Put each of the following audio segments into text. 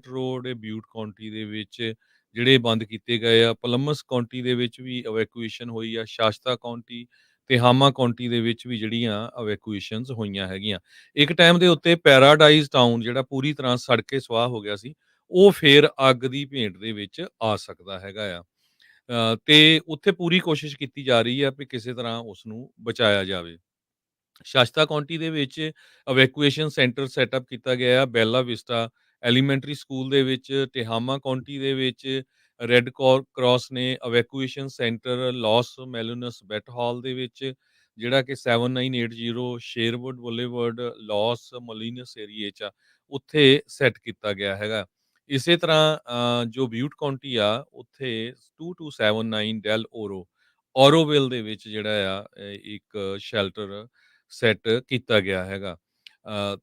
Desert road, ਬਿਊਟ County ਦੇ ਵਿੱਚ ਜਿਹੜੇ ਬੰਦ ਕੀਤੇ ਗਏ ਆ। ਪਲਮਸ ਕਾਉਂਟੀ ਦੇ ਵਿੱਚ ਵੀ ਇਵੈਕੂਏਸ਼ਨ ਹੋਈ ਆ। ਸ਼ਾਸਤਾ ਕਾਉਂਟੀ ਤੇ ਹਾਮਾ ਕਾਉਂਟੀ ਦੇ ਵਿੱਚ ਵੀ ਜਿਹੜੀਆਂ ਇਵੈਕੂਏਸ਼ਨਸ ਹੋਈਆਂ ਹੈਗੀਆਂ। ਇੱਕ ਟਾਈਮ ਦੇ ਉੱਤੇ ਪੈਰਾਡਾਈਜ਼ ਟਾਊਨ ਜਿਹੜਾ ਪੂਰੀ ਤਰ੍ਹਾਂ ਸੜ ਕੇ ਸੁਆਹ ਹੋ ਗਿਆ ਸੀ, ਉਹ ਫੇਰ ਅੱਗ ਦੀ ਭੇਂਟ ਦੇ ਵਿੱਚ ਆ ਸਕਦਾ ਹੈਗਾ ਆ। ਤੇ ਉੱਥੇ ਪੂਰੀ ਕੋਸ਼ਿਸ਼ ਕੀਤੀ ਜਾ ਰਹੀ ਆ ਵੀ ਕਿਸੇ ਤਰ੍ਹਾਂ ਉਸ ਨੂੰ ਬਚਾਇਆ ਜਾਵੇ। ਸ਼ਾਸਤਾ ਕਾਉਂਟੀ ਦੇ ਵਿੱਚ ਇਵੈਕੂਏਸ਼ਨ ਸੈਂਟਰ ਸੈਟਅਪ ਕੀਤਾ ਗਿਆ ਆ। ਬੈਲਾ ਵਿਸਟਾ ਐਲੀਮੈਂਟਰੀ ਸਕੂਲ ਦੇ ਵਿੱਚ, ਟਿਹਾਮਾ ਕਾਉਂਟੀ ਦੇ ਵਿੱਚ ਰੈੱਡ ਕਰਾਸ ਨੇ ਇਵੈਕੂਏਸ਼ਨ ਸੈਂਟਰ ਲਾਸ ਮੈਲੋਨਸ ਬੈਟ ਹਾਲ ਦੇ ਵਿੱਚ, ਜਿਹੜਾ ਕਿ 7980 ਸ਼ੇਰਵੁੱਡ ਬੁਲੇਵਰਡ ਲਾਸ ਮੋਲਿਨਸ ਏਰੀਏ 'ਚ ਆ, ਉੱਥੇ ਸੈੱਟ ਕੀਤਾ ਗਿਆ ਹੈਗਾ। ਇਸੇ ਤਰ੍ਹਾਂ ਜੋ ਬਿਊਟ ਕਾਉਂਟੀ ਆ, ਉੱਥੇ 2279 ਡੈਲ ਔਰੋਵਿਲ ਦੇ ਵਿੱਚ ਜਿਹੜਾ ਆ ਇੱਕ ਸ਼ੈਲਟਰ ਸੈੱਟ ਕੀਤਾ ਗਿਆ ਹੈਗਾ।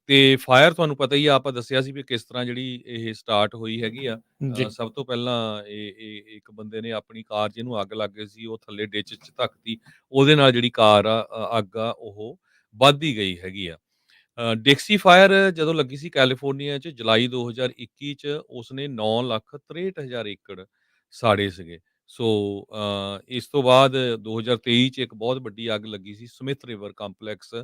ਤੇ ਫਾਇਰ ਤੁਹਾਨੂੰ ਪਤਾ ਹੀ ਆ, ਆਪਾਂ ਦੱਸਿਆ ਸੀ ਵੀ ਕਿਸ ਤਰ੍ਹਾਂ ਜਿਹੜੀ ਇਹ ਸਟਾਰਟ ਹੋਈ ਹੈਗੀ ਆ। ਜੀ ਸਭ ਤੋਂ ਪਹਿਲਾਂ ਇਹ ਇੱਕ ਬੰਦੇ ਨੇ ਆਪਣੀ ਕਾਰ, ਜਿਹਨੂੰ ਅੱਗ ਲੱਗ ਗਈ ਸੀ, ਉਹ ਥੱਲੇ ਡਿੱਚ 'ਚ ਧੱਕਤੀ। ਉਹਦੇ ਨਾਲ ਜਿਹੜੀ ਕਾਰ ਆ, ਅੱਗ ਆ, ਉਹ ਵੱਧਦੀ ਗਈ ਹੈਗੀ ਆ। ਡਿਕਸੀ ਫਾਇਰ ਜਦੋਂ ਲੱਗੀ ਸੀ ਕੈਲੀਫੋਰਨੀਆ 'ਚ ਜੁਲਾਈ 2021 'ਚ, ਉਸਨੇ 9,63,000 ਏਕੜ ਸਾੜੇ ਸੀਗੇ। ਸੋ ਇਸ ਤੋਂ ਬਾਅਦ 2023 'ਚ ਇੱਕ ਬਹੁਤ ਵੱਡੀ ਅੱਗ ਲੱਗੀ ਸੀ ਸਮਿਥ ਰਿਵਰ ਕੰਪਲੈਕਸ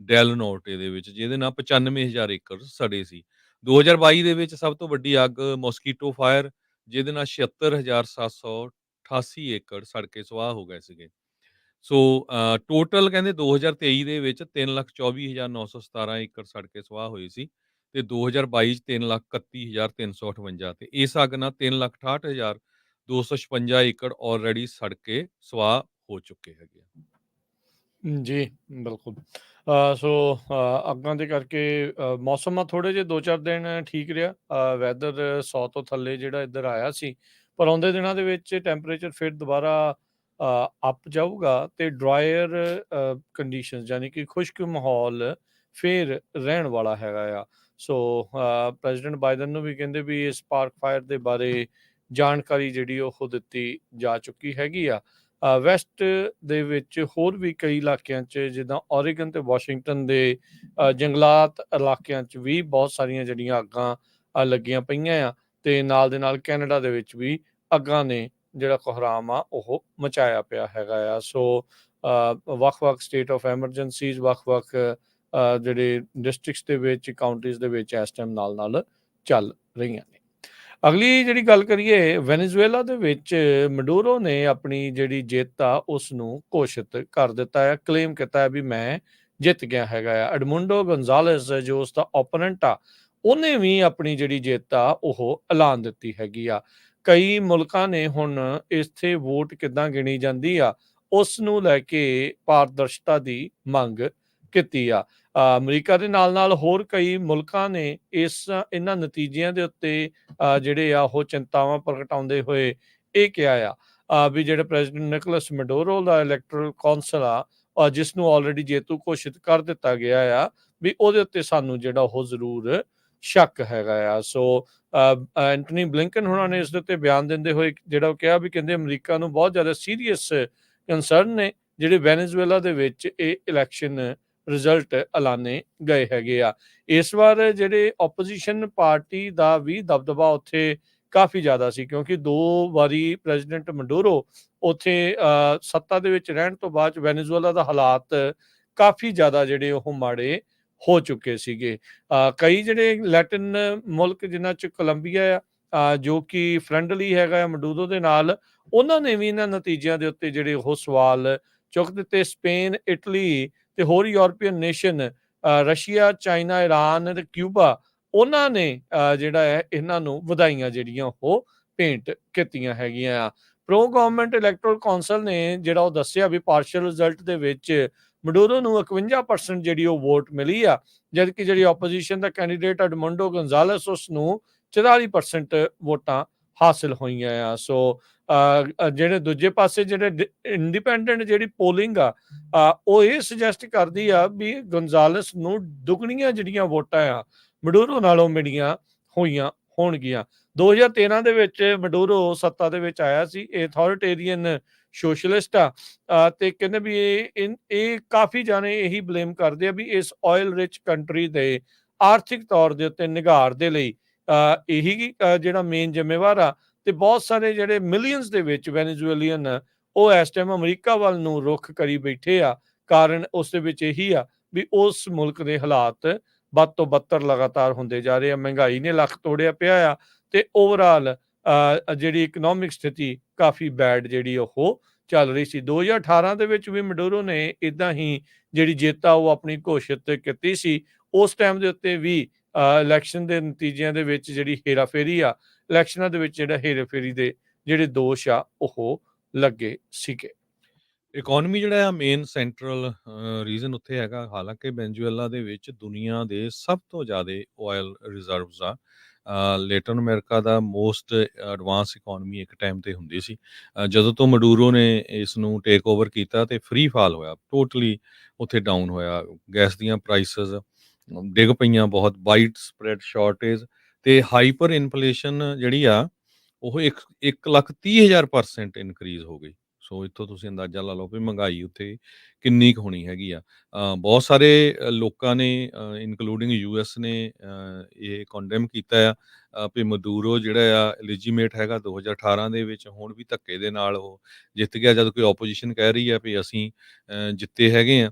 ਡੈਲ ਨੋਰਟੇ ਦੇ ਵਿੱਚ, ਜਿਹਦੇ ਨਾਲ 95,000 ਏਕੜ ਸੜੇ ਸੀ। 2022 ਦੇ ਵਿੱਚ ਸਭ ਤੋਂ ਵੱਡੀ ਅੱਗ ਮੋਸਕੀਟੋ ਫਾਇਰ, ਜਿਹਦੇ ਨਾਲ 76,788 ਏਕੜ ਸੜ ਕੇ ਸੁਆਹ ਹੋ ਗਏ ਸੀਗੇ। ਸੋ ਟੋਟਲ ਕਹਿੰਦੇ 2023 ਦੇ ਵਿੱਚ 3,24,917 ਏਕੜ ਸੜ ਕੇ ਸੁਆਹ ਹੋਏ ਸੀ, ਤੇ 2022 ਚ 3,31,358, ਤੇ ਇਸ ਅੱਗ ਨਾਲ 3,68,256 ਏਕੜ ਆਲਰੇਡੀ ਸੜ ਕੇ ਸੁਆਹ ਹੋ ਚੁੱਕੇ ਹੈਗੇ ਆ। ਜੀ, ਬਿਲਕੁਲ। ਸੋ ਅੱਗਾਂ ਦੇ ਕਰਕੇ ਮੌਸਮ ਥੋੜ੍ਹੇ ਜਿਹੇ 2-4 ਦਿਨ ਠੀਕ ਰਿਹਾ। ਵੈਦਰ 100 ਤੋਂ ਥੱਲੇ ਜਿਹੜਾ ਇੱਧਰ ਆਇਆ ਸੀ, ਪਰ ਆਉਂਦੇ ਦਿਨਾਂ ਦੇ ਵਿੱਚ ਟੈਂਪਰੇਚਰ ਫਿਰ ਦੁਬਾਰਾ ਅਪ ਜਾਊਗਾ ਅਤੇ ਡਰਾਇਰ ਕੰਡੀਸ਼ਨਸ, ਯਾਨੀ ਕਿ ਖੁਸ਼ਕ ਮਾਹੌਲ ਫਿਰ ਰਹਿਣ ਵਾਲਾ ਹੈਗਾ ਆ। ਸੋ ਪ੍ਰੈਜ਼ੀਡੈਂਟ ਬਾਈਡਨ ਨੂੰ ਵੀ ਕਹਿੰਦੇ ਵੀ ਇਸ ਸਪਾਰਕ ਫਾਇਰ ਦੇ ਬਾਰੇ ਜਾਣਕਾਰੀ ਜਿਹੜੀ ਉਹ ਦਿੱਤੀ ਜਾ ਚੁੱਕੀ ਹੈਗੀ ਆ। ਵੈਸਟ ਦੇ ਵਿੱਚ ਹੋਰ ਵੀ ਕਈ ਇਲਾਕਿਆਂ 'ਚ, ਜਿੱਦਾਂ ਓਰੀਗਨ ਅਤੇ ਵਾਸ਼ਿੰਗਟਨ ਦੇ ਜੰਗਲਾਤ ਇਲਾਕਿਆਂ 'ਚ ਵੀ ਬਹੁਤ ਸਾਰੀਆਂ ਜਿਹੜੀਆਂ ਅੱਗਾਂ ਲੱਗੀਆਂ ਪਈਆਂ ਆ, ਅਤੇ ਨਾਲ ਦੇ ਨਾਲ ਕੈਨੇਡਾ ਦੇ ਵਿੱਚ ਵੀ ਅੱਗਾਂ ਨੇ ਜਿਹੜਾ ਕੋਹਰਾਮ ਆ ਉਹ ਮਚਾਇਆ ਪਿਆ ਹੈਗਾ ਆ। ਸੋ ਵੱਖ-ਵੱਖ ਸਟੇਟ ਆਫ ਐਮਰਜੈਂਸੀਜ਼, ਵੱਖ-ਵੱਖ ਜਿਹੜੇ ਡਿਸਟ੍ਰਿਕਟਸ ਦੇ ਵਿੱਚ, ਕਾਊਂਟੀਜ਼ ਦੇ ਵਿੱਚ ਇਸ ਟਾਈਮ ਨਾਲ ਚੱਲ ਰਹੀਆਂ ਨੇ। ਅਗਲੀ ਜਿਹੜੀ ਗੱਲ ਕਰੀਏ, ਵੈਨੇਜ਼ੁਏਲਾ ਦੇ ਵਿੱਚ ਮਡੂਰੋ ਨੇ ਆਪਣੀ ਜਿਹੜੀ ਜਿੱਤ ਆ ਉਸ ਨੂੰ ਘੋਸ਼ਿਤ ਕਰ ਦਿੱਤਾ ਹੈ, ਕਲੇਮ ਕੀਤਾ ਹੈ ਵੀ ਮੈਂ ਜਿੱਤ ਗਿਆ ਹੈਗਾ ਆ। ਐਡਮੁੰਡੋ ਗੋਂਜ਼ਾਲੇਸ ਜੋ ਉਸਦਾ ਓਪੋਨੈਂਟ ਆ, ਉਹਨੇ ਵੀ ਆਪਣੀ ਜਿਹੜੀ ਜਿੱਤ ਆ ਉਹ ਐਲਾਨ ਦਿੱਤੀ ਹੈਗੀ ਆ। ਕਈ ਮੁਲਕਾਂ ਨੇ ਹੁਣ ਇੱਥੇ ਵੋਟ ਕਿੱਦਾਂ ਗਿਣੀ ਜਾਂਦੀ ਆ, ਉਸ ਨੂੰ ਲੈ ਕੇ ਪਾਰਦਰਸ਼ਤਾ ਦੀ ਮੰਗ ਕੀਤੀ ਆ। ਅਮਰੀਕਾ ਦੇ ਨਾਲ ਹੋਰ ਕਈ ਮੁਲਕਾਂ ਨੇ ਇਹਨਾਂ ਨਤੀਜਿਆਂ ਦੇ ਉੱਤੇ ਜਿਹੜੇ ਆ ਉਹ ਚਿੰਤਾਵਾਂ ਪ੍ਰਗਟਾਉਂਦੇ ਹੋਏ ਇਹ ਕਿਹਾ ਆ ਵੀ ਜਿਹੜੇ ਪ੍ਰੈਜ਼ੀਡੈਂਟ ਨਿਕੋਲਸ ਮੈਡੂਰੋ ਦਾ ਇਲੈਕਟਰਲ ਕੌਂਸਲ ਆ, ਜਿਸ ਨੂੰ ਆਲਰੇਡੀ ਜੇਤੂ ਘੋਸ਼ਿਤ ਕਰ ਦਿੱਤਾ ਗਿਆ ਆ, ਵੀ ਉਹਦੇ ਉੱਤੇ ਸਾਨੂੰ ਜਿਹੜਾ ਉਹ ਜ਼ਰੂਰ ਸ਼ੱਕ ਹੈਗਾ ਆ। ਸੋ ਐਂਟਨੀ ਬਲਿੰਕਨ ਹੋਣਾ ਨੇ ਇਸ ਦੇ ਉੱਤੇ ਬਿਆਨ ਦਿੰਦੇ ਹੋਏ ਜਿਹੜਾ ਉਹ ਕਿਹਾ ਵੀ ਕਹਿੰਦੇ ਅਮਰੀਕਾ ਨੂੰ ਬਹੁਤ ਜ਼ਿਆਦਾ ਸੀਰੀਅਸ ਕੰਸਰਨ ਨੇ ਜਿਹੜੇ ਵੈਨੇਜ਼ੁਏਲਾ ਦੇ ਵਿੱਚ ਇਹ ਇਲੈਕਸ਼ਨ ਰਿਜ਼ਲਟ ਐਲਾਨੇ ਗਏ ਹੈਗੇ ਆ। ਇਸ ਵਾਰ ਜਿਹੜੇ ਓਪੋਜੀਸ਼ਨ ਪਾਰਟੀ ਦਾ ਵੀ ਦਬਦਬਾ ਉੱਥੇ ਕਾਫੀ ਜ਼ਿਆਦਾ ਸੀ, ਕਿਉਂਕਿ 2 ਵਾਰੀ ਪ੍ਰੈਜ਼ੀਡੈਂਟ ਮੈਡੂਰੋ ਉੱਥੇ ਸੱਤਾ ਦੇ ਵਿੱਚ ਰਹਿਣ ਤੋਂ ਬਾਅਦ ਵੈਨੇਜ਼ੁਏਲਾ ਦਾ ਹਾਲਾਤ ਕਾਫੀ ਜ਼ਿਆਦਾ ਜਿਹੜੇ ਉਹ ਮਾੜੇ ਹੋ ਚੁੱਕੇ ਸੀਗੇ। ਕਈ ਜਿਹੜੇ ਲੈਟਿਨ ਮੁਲਕ ਜਿਨ੍ਹਾਂ 'ਚ ਕੋਲੰਬੀਆ ਆ, ਜੋ ਕਿ ਫਰੈਂਡਲੀ ਹੈਗਾ ਮੈਡੂਰੋ ਦੇ ਨਾਲ, ਉਹਨਾਂ ਨੇ ਵੀ ਇਹਨਾਂ ਨਤੀਜਿਆਂ ਦੇ ਉੱਤੇ ਜਿਹੜੇ ਉਹ ਸਵਾਲ ਚੁੱਕ ਦਿੱਤੇ। ਸਪੇਨ, ਇਟਲੀ ਤੇ ਹੋਰ European nation, Russia, China, Iran ਤੇ ਕਿਊਬਾ, ਉਹਨਾਂ ਨੇ ਜਿਹੜਾ ਹੈ ਇਹਨਾਂ ਨੂੰ ਵਧਾਈਆਂ ਜਿਹੜੀਆਂ ਉਹ ਭੇਂਟ ਕੀਤੀਆਂ ਹੈਗੀਆਂ ਆ। ਪ੍ਰੋ ਗਵਰਨਮੈਂਟ ਇਲੈਕਟਰਲ ਕੌਂਸਲ ਨੇ ਜਿਹੜਾ ਉਹ ਦੱਸਿਆ ਵੀ ਪਾਰਸ਼ਲ ਰਿਜ਼ਲਟ ਦੇ ਵਿੱਚ ਮੈਡੂਰੋ ਨੂੰ 51% ਜਿਹੜੀ ਉਹ ਵੋਟ ਮਿਲੀ ਆ, ਜਦਕਿ ਜਿਹੜੀ ਆਪੋਜੀਸ਼ਨ ਦਾ ਕੈਂਡੀਡੇਟ ਐਡਮੁੰਡੋ ਗੋਂਜ਼ਾਲੇਸ ਉਸ ਨੂੰ 44% ਵੋਟਾਂ ਹਾਸਿਲ ਹੋਈਆਂ ਆ। ਸੋ ਜਿਹੜੇ ਦੂਜੇ ਪਾਸੇ ਜਿਹੜੇ ਇੰਡੀਪੈਂਡੈਂਟ ਜਿਹੜੀ ਪੋਲਿੰਗ ਆ, ਉਹ ਇਹ ਸੁਜੈਸਟ ਕਰਦੀ ਆ ਵੀ ਗੋਂਜ਼ਾਲੇਸ ਨੂੰ ਦੁੱਗਣੀਆਂ ਜਿਹੜੀਆਂ ਵੋਟਾਂ ਆ ਮੈਡੂਰੋ ਨਾਲੋਂ ਮਿਲੀਆਂ ਹੋਈਆਂ ਹੋਣਗੀਆਂ। 2013 ਦੇ ਵਿੱਚ ਮੈਡੂਰੋ ਸੱਤਾ ਦੇ ਵਿੱਚ ਆਇਆ ਸੀ, ਇਹ ਅਥਾਰਟੇਰੀਅਨ ਸੋਸ਼ਲਿਸਟ ਆ, ਤੇ ਕਹਿੰਦੇ ਵੀ ਇਹ ਕਾਫੀ ਜਾਣੇ ਇਹੀ ਬਲੇਮ ਕਰਦੇ ਆ ਵੀ ਇਸ ਆਇਲ ਰਿਚ ਕੰਟਰੀ ਦੇ ਆਰਥਿਕ ਤੌਰ ਦੇ ਉੱਤੇ ਨਿਘਾਰ ਦੇ ਲਈ ਇਹੀ ਜਿਹੜਾ ਮੇਨ ਜ਼ਿੰਮੇਵਾਰ ਆ। ਤੇ ਬਹੁਤ ਸਾਰੇ ਜਿਹੜੇ ਮਿਲੀਅਨਸ ਦੇ ਵਿੱਚ ਵੈਨੇਜ਼ੁਏਲੀਅਨ ਉਹ ਇਸ ਟਾਈਮ ਅਮਰੀਕਾ ਵੱਲ ਨੂੰ ਰੁੱਖ ਕਰੀ ਬੈਠੇ ਆ। ਕਾਰਨ ਉਸ ਦੇ ਵਿੱਚ ਇਹੀ ਆ ਵੀ ਉਸ ਮੁਲਕ ਦੇ ਹਾਲਾਤ ਬਦ ਤੋਂ ਬਦਤਰ ਲਗਾਤਾਰ ਹੁੰਦੇ ਜਾ ਰਹੇ ਆ। ਮਹਿੰਗਾਈ ਨੇ ਲੱਕ ਤੋੜਿਆ ਪਿਆ ਆ ਤੇ ਓਵਰਆਲ ਜਿਹੜੀ ਇਕਨੋਮਿਕ ਸਥਿਤੀ ਕਾਫੀ ਬੈਡ ਜਿਹੜੀ ਉਹ ਚੱਲ ਰਹੀ ਸੀ। 2018 ਦੇ ਵਿੱਚ ਵੀ ਮਡੂਰੋ ਨੇ ਇਦਾਂ ਹੀ ਜਿਹੜੀ ਜਿੱਤ ਆ ਉਹ ਆਪਣੀ ਘੋਸ਼ਿਤ ਕੀਤੀ ਸੀ। ਉਸ ਟਾਈਮ ਦੇ ਉੱਤੇ ਵੀ ਇਲੈਕਸ਼ਨ ਦੇ ਨਤੀਜਿਆਂ ਦੇ ਵਿੱਚ ਜਿਹੜੀ ਹੇਰਾਫੇਰੀ ਆ, ਇਲੈਕਸ਼ਨਾਂ ਦੇ ਵਿੱਚ ਜਿਹੜਾ ਹੇਰਾਫੇਰੀ ਦੇ ਜਿਹੜੇ ਦੋਸ਼ ਆ ਉਹ ਲੱਗੇ ਸੀਗੇ। ਇਕੋਨਮੀ ਜਿਹੜਾ ਆ ਮੇਨ ਸੈਂਟਰਲ ਰੀਜ਼ਨ ਉੱਥੇ ਹੈਗਾ। ਹਾਲਾਂਕਿ ਵੈਨੇਜ਼ੁਏਲਾ ਦੇ ਵਿੱਚ ਦੁਨੀਆ ਦੇ ਸਭ ਤੋਂ ਜ਼ਿਆਦਾ ਆਇਲ ਰਿਜ਼ਰਵਸ ਆ। ਲੇਟਨ ਅਮਰੀਕਾ ਦਾ ਮੋਸਟ ਐਡਵਾਂਸ ਇਕੋਨਮੀ ਇੱਕ ਟਾਈਮ ਤੇ ਹੁੰਦੀ ਸੀ। ਜਦੋਂ ਤੋਂ ਮਡੂਰੋ ਨੇ ਇਸ ਨੂੰ ਟੇਕ ਓਵਰ ਕੀਤਾ ਤੇ ਫ੍ਰੀ ਫਾਲ ਹੋਇਆ, ਟੋਟਲੀ ਉੱਥੇ ਡਾਊਨ ਹੋਇਆ। ਗੈਸ ਦੀਆਂ ਪ੍ਰਾਈਸਸ ਡਿੱਗ ਪਈਆਂ ਬਹੁਤ, ਵਾਈਡ ਸਪਰੈਡ ਸ਼ਾਰਟੇਜ ਤੇ ਹਾਈਪਰ ਇਨਫਲੇਸ਼ਨ ਜਿਹੜੀ ਆ ਉਹ 1,30,000% ਇਨਕਰੀਜ਼ ਹੋ ਗਈ। ਸੋ ਇੱਥੋਂ ਤੁਸੀਂ ਅੰਦਾਜ਼ਾ ਲਾ ਲਓ ਵੀ ਮਹਿੰਗਾਈ ਉੱਥੇ ਕਿੰਨੀ ਕੁ ਹੋਣੀ ਹੈਗੀ ਆ। ਬਹੁਤ ਸਾਰੇ ਲੋਕਾਂ ਨੇ ਇਨਕਲੂਡਿੰਗ ਯੂਐਸ ਨੇ ਇਹ ਕੰਡੈਮ ਕੀਤਾ ਆ ਵੀ ਮਦੂਰੋ ਜਿਹੜਾ ਆ ਐਲੀਜੀਮੇਟ ਹੈਗਾ 2018 ਦੇ ਵਿੱਚ, ਹੁਣ ਵੀ ਧੱਕੇ ਦੇ ਨਾਲ ਉਹ ਜਿੱਤ ਗਿਆ। ਜਦ ਕੋਈ ਆਪੋਜੀਸ਼ਨ ਕਹਿ ਰਹੀ ਆ ਵੀ ਅਸੀਂ ਜਿੱਤੇ ਹੈਗੇ ਆ।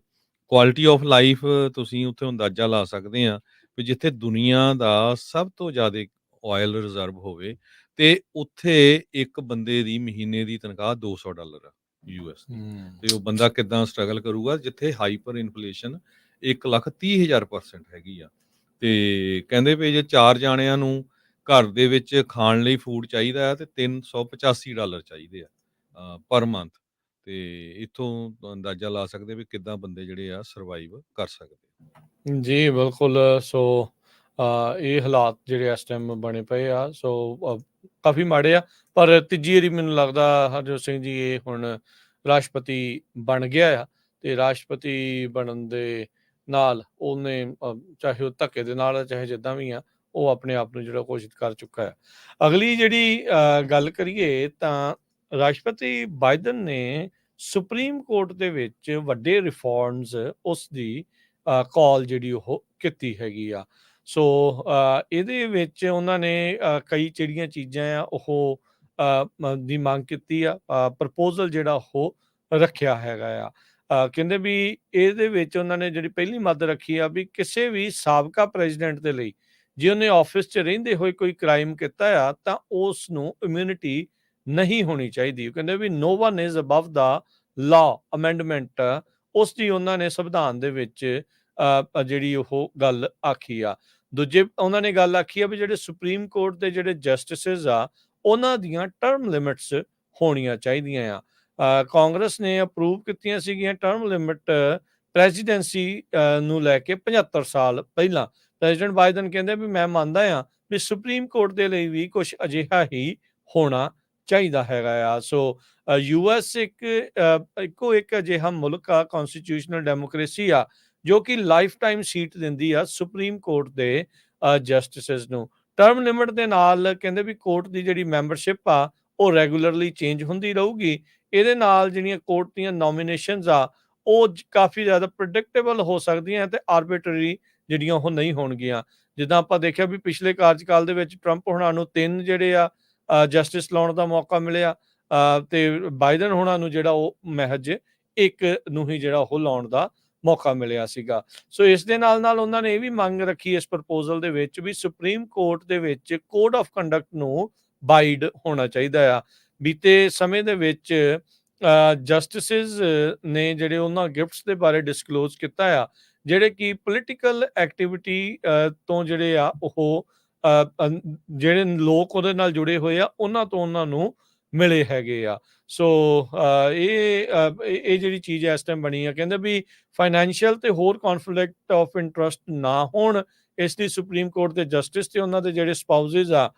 ਕੁਆਲਿਟੀ ਆਫ ਲਾਈਫ ਤੁਸੀਂ ਉੱਥੇ ਅੰਦਾਜ਼ਾ ਲਾ ਸਕਦੇ ਆ ਵੀ ਜਿੱਥੇ ਦੁਨੀਆ ਦਾ ਸਭ ਤੋਂ ਜ਼ਿਆਦਾ ਆਇਲ ਰਿਜ਼ਰਵ ਹੋਵੇ ਤੇ ਉੱਥੇ ਇੱਕ ਬੰਦੇ ਦੀ ਮਹੀਨੇ ਦੀ ਤਨਖਾਹ $200 ਆ ਯੂਐਸ ਦੀ। ਤੇ ਉਹ ਬੰਦਾ ਕਿੱਦਾਂ ਸਟਰਗਲ ਕਰੂਗਾ ਜਿੱਥੇ ਹਾਈਪਰ ਇਨਫਲੇਸ਼ਨ 1,30,000% ਹੈਗੀ ਆ। ਤੇ ਕਹਿੰਦੇ ਵੀ ਜੇ 4 ਜਾਣਿਆਂ ਨੂੰ ਘਰ ਦੇ ਵਿੱਚ ਖਾਣ ਲਈ ਫੂਡ ਚਾਹੀਦਾ ਹੈ ਤੇ $385 ਚਾਹੀਦੇ ਆ ਪਰ ਮੰਥ। ਤੇ ਇੱਥੋਂ ਅੰਦਾਜ਼ਾ ਲਾ ਸਕਦੇ ਵੀ ਕਿੱਦਾਂ ਬੰਦੇ ਜਿਹੜੇ ਆ ਸਰਵਾਈਵ ਕਰ ਸਕਦੇ। ਜੀ ਬਿਲਕੁਲ। ਸੋ ਇਹ ਹਾਲਾਤ ਜਿਹੜੇ ਇਸ ਟਾਈਮ ਬਣੇ ਪਏ ਆ, ਸੋ ਕਾਫੀ ਮਾੜੇ ਆ। ਪਰ ਤੀਜੀ ਵਾਰੀ ਮੈਨੂੰ ਲੱਗਦਾ ਹਰਜੋਤ ਸਿੰਘ ਜੀ ਇਹ ਹੁਣ ਰਾਸ਼ਟਰਪਤੀ ਬਣ ਗਿਆ ਆ ਤੇ ਰਾਸ਼ਟਰਪਤੀ ਬਣਨ ਦੇ ਨਾਲ ਉਹਨੇ ਚਾਹੇ ਉਹ ਧੱਕੇ ਦੇ ਨਾਲ ਚਾਹੇ ਜਿੱਦਾਂ ਵੀ ਆ ਉਹ ਆਪਣੇ ਆਪ ਨੂੰ ਜਿਹੜਾ ਘੋਸ਼ਿਤ ਕਰ ਚੁੱਕਾ ਹੈ। ਅਗਲੀ ਜਿਹੜੀ ਗੱਲ ਕਰੀਏ ਤਾਂ ਰਾਸ਼ਟਰਪਤੀ ਬਾਈਡਨ ਨੇ ਸੁਪਰੀਮ ਕੋਰਟ ਦੇ ਵਿੱਚ ਵੱਡੇ ਰਿਫਾਰਮਸ ਉਸ ਦੀ ਕਾਲ ਜਿਹੜੀ ਉਹ ਕੀਤੀ ਹੈਗੀ ਆ। ਸੋ ਇਹਦੇ ਵਿੱਚ ਉਹਨਾਂ ਨੇ ਕਈ ਜਿਹੜੀਆਂ ਚੀਜ਼ਾਂ ਆ ਉਹ ਦੀ ਮੰਗ ਕੀਤੀ ਆ। ਪ੍ਰਪੋਜ਼ਲ ਜਿਹੜਾ ਉਹ ਰੱਖਿਆ ਹੈਗਾ ਆ। ਕਹਿੰਦੇ ਵੀ ਇਹਦੇ ਵਿੱਚ ਉਹਨਾਂ ਨੇ ਜਿਹੜੀ ਪਹਿਲੀ ਮੱਦ ਰੱਖੀ ਆ ਵੀ ਕਿਸੇ ਵੀ ਸਾਬਕਾ ਪ੍ਰੈਜ਼ੀਡੈਂਟ ਦੇ ਲਈ ਜੇ ਉਹਨੇ ਆਫਿਸ 'ਚ ਰਹਿੰਦੇ ਹੋਏ ਕੋਈ ਕ੍ਰਾਈਮ ਕੀਤਾ ਆ ਤਾਂ ਉਸ ਨੂੰ ਇਮਿਊਨਿਟੀ ਨਹੀਂ ਹੋਣੀ ਚਾਹੀਦੀ। ਉਹ ਕਹਿੰਦੇ ਵੀ no one is above the law amendment ਉਸ ਦੀ ਉਹਨਾਂ ਨੇ ਸੰਵਿਧਾਨ ਦੇ ਵਿੱਚ ਜਿਹੜੀ ਉਹ ਗੱਲ ਆਖੀ ਆ। ਦੂਜੇ ਉਹਨਾਂ ਨੇ ਗੱਲ ਆਖੀ ਆ ਵੀ ਜਿਹੜੇ ਸੁਪਰੀਮ ਕੋਰਟ ਦੇ ਜਿਹੜੇ ਜਸਟਿਸਿਸ ਆ ਉਹਨਾਂ ਦੀਆਂ ਟਰਮ ਲਿਮਿਟਸ ਹੋਣੀਆਂ ਚਾਹੀਦੀਆਂ ਆ। ਕਾਂਗਰਸ ਨੇ ਅਪਰੂਵ ਕੀਤੀਆਂ ਸੀਗੀਆਂ ਟਰਮ ਲਿਮਿਟ ਪ੍ਰੈਜ਼ੀਡੈਂਸੀ ਨੂੰ ਲੈ ਕੇ 75 ਸਾਲ ਪਹਿਲਾਂ। ਪ੍ਰੈਜ਼ੀਡੈਂਟ ਬਾਈਡਨ ਕਹਿੰਦੇ ਵੀ ਮੈਂ ਮੰਨਦਾ ਆ ਵੀ ਸੁਪਰੀਮ ਕੋਰਟ ਦੇ ਲਈ ਵੀ ਕੁਝ ਅਜਿਹਾ ਹੀ ਹੋਣਾ ਚਾਹੀਦਾ ਹੈਗਾ ਆ। ਸੋ ਯੂਐਸ ਇੱਕੋ ਇੱਕ ਅਜਿਹਾ ਮੁਲਕ ਆ, ਕਨਸਟੀਟਿਊਸ਼ਨਲ ਡੈਮੋਕ੍ਰੇਸੀ ਆ, ਜੋ ਕਿ ਲਾਈਫ ਟਾਈਮ ਸੀਟ ਦਿੰਦੀ ਆ ਸੁਪਰੀਮ ਕੋਰਟ ਦੇ ਜਸਟਿਸਿਸ ਨੂੰ। ਟਰਮ ਲਿਮਿਟ ਦੇ ਨਾਲ ਕਹਿੰਦੇ ਵੀ ਕੋਰਟ ਦੀ ਜਿਹੜੀ ਮੈਂਬਰਸ਼ਿਪ ਆ ਉਹ ਰੈਗੂਲਰਲੀ ਚੇਂਜ ਹੁੰਦੀ ਰਹੂਗੀ। ਇਹਦੇ ਨਾਲ ਜਿਹੜੀਆਂ ਕੋਰਟ ਦੀਆਂ ਨੋਮੀਨੇਸ਼ਨਸ ਆ ਉਹ ਕਾਫੀ ਜ਼ਿਆਦਾ ਪ੍ਰੈਡਿਕਟੇਬਲ ਹੋ ਸਕਦੀਆਂ ਤੇ ਆਰਬਿਟਰੀ ਜਿਹੜੀਆਂ ਉਹ ਨਹੀਂ ਹੋਣਗੀਆਂ। ਜਿੱਦਾਂ ਆਪਾਂ ਦੇਖਿਆ ਵੀ ਪਿਛਲੇ ਕਾਰਜਕਾਲ ਦੇ ਵਿੱਚ ਟਰੰਪ ਹੋਣਾ ਨੂੰ 3 ਜਿਹੜੇ ਆ ਜਸਟਿਸ ਲਾਉਣ ਦਾ ਮੌਕਾ ਮਿਲਿਆ ਤੇ ਬਾਈਡਨ ਹੋਣਾ ਨੂੰ ਜਿਹੜਾ ਉਹ ਮਹਿਜ ਇੱਕ ਨੂੰ ਹੀ ਜਿਹੜਾ ਉਹ ਲਾਉਣ ਦਾ ਮੌਕਾ ਮਿਲਿਆ ਸੀਗਾ। ਸੋ ਇਸ ਦੇ ਨਾਲ ਉਹਨਾਂ ਨੇ ਇਹ ਵੀ ਮੰਗ ਰੱਖੀ ਇਸ ਪ੍ਰਪੋਜ਼ਲ ਦੇ ਵਿੱਚ ਵੀ ਸੁਪਰੀਮ ਕੋਰਟ ਦੇ ਵਿੱਚ ਕੋਡ ਆਫ ਕੰਡਕਟ ਨੂੰ ਬਾਈਡ ਹੋਣਾ ਚਾਹੀਦਾ ਆ। ਬੀਤੇ ਸਮੇਂ ਦੇ ਵਿੱਚ ਜਸਟਿਸਿਸ ਨੇ ਜਿਹੜੇ ਉਹਨਾਂ ਗਿਫਟਸ ਦੇ ਬਾਰੇ ਡਿਸਕਲੋਜ਼ ਕੀਤਾ ਆ ਜਿਹੜੇ ਕਿ ਪੋਲੀਟੀਕਲ ਐਕਟੀਵਿਟੀ ਤੋਂ ਜਿਹੜੇ ਆ ਉਹ ਜਿਹੜੇ ਲੋਕ ਉਹਦੇ ਨਾਲ ਜੁੜੇ ਹੋਏ ਆ ਉਹਨਾਂ ਤੋਂ ਉਹਨਾਂ ਨੂੰ ਮਿਲੇ ਹੈਗੇ ਆ। ਸੋ ਇਹ ਜਿਹੜੀ ਚੀਜ਼ ਇਸ ਟਾਈਮ ਬਣੀ ਆ, ਕਹਿੰਦੇ ਵੀ ਫਾਈਨੈਂਸ਼ੀਅਲ ਤੇ ਹੋਰ ਕੌਨਫਲਿਕਟ ਆਫ ਇੰਟਰਸਟ ਨਾ ਹੋਣ, ਇਸ ਲਈ ਸੁਪਰੀਮ ਕੋਰਟ ਦੇ ਜਸਟਿਸ ਤੇ ਉਹਨਾਂ ਦੇ ਜਿਹੜੇ ਸਪਾਊਸਿਸ ਆ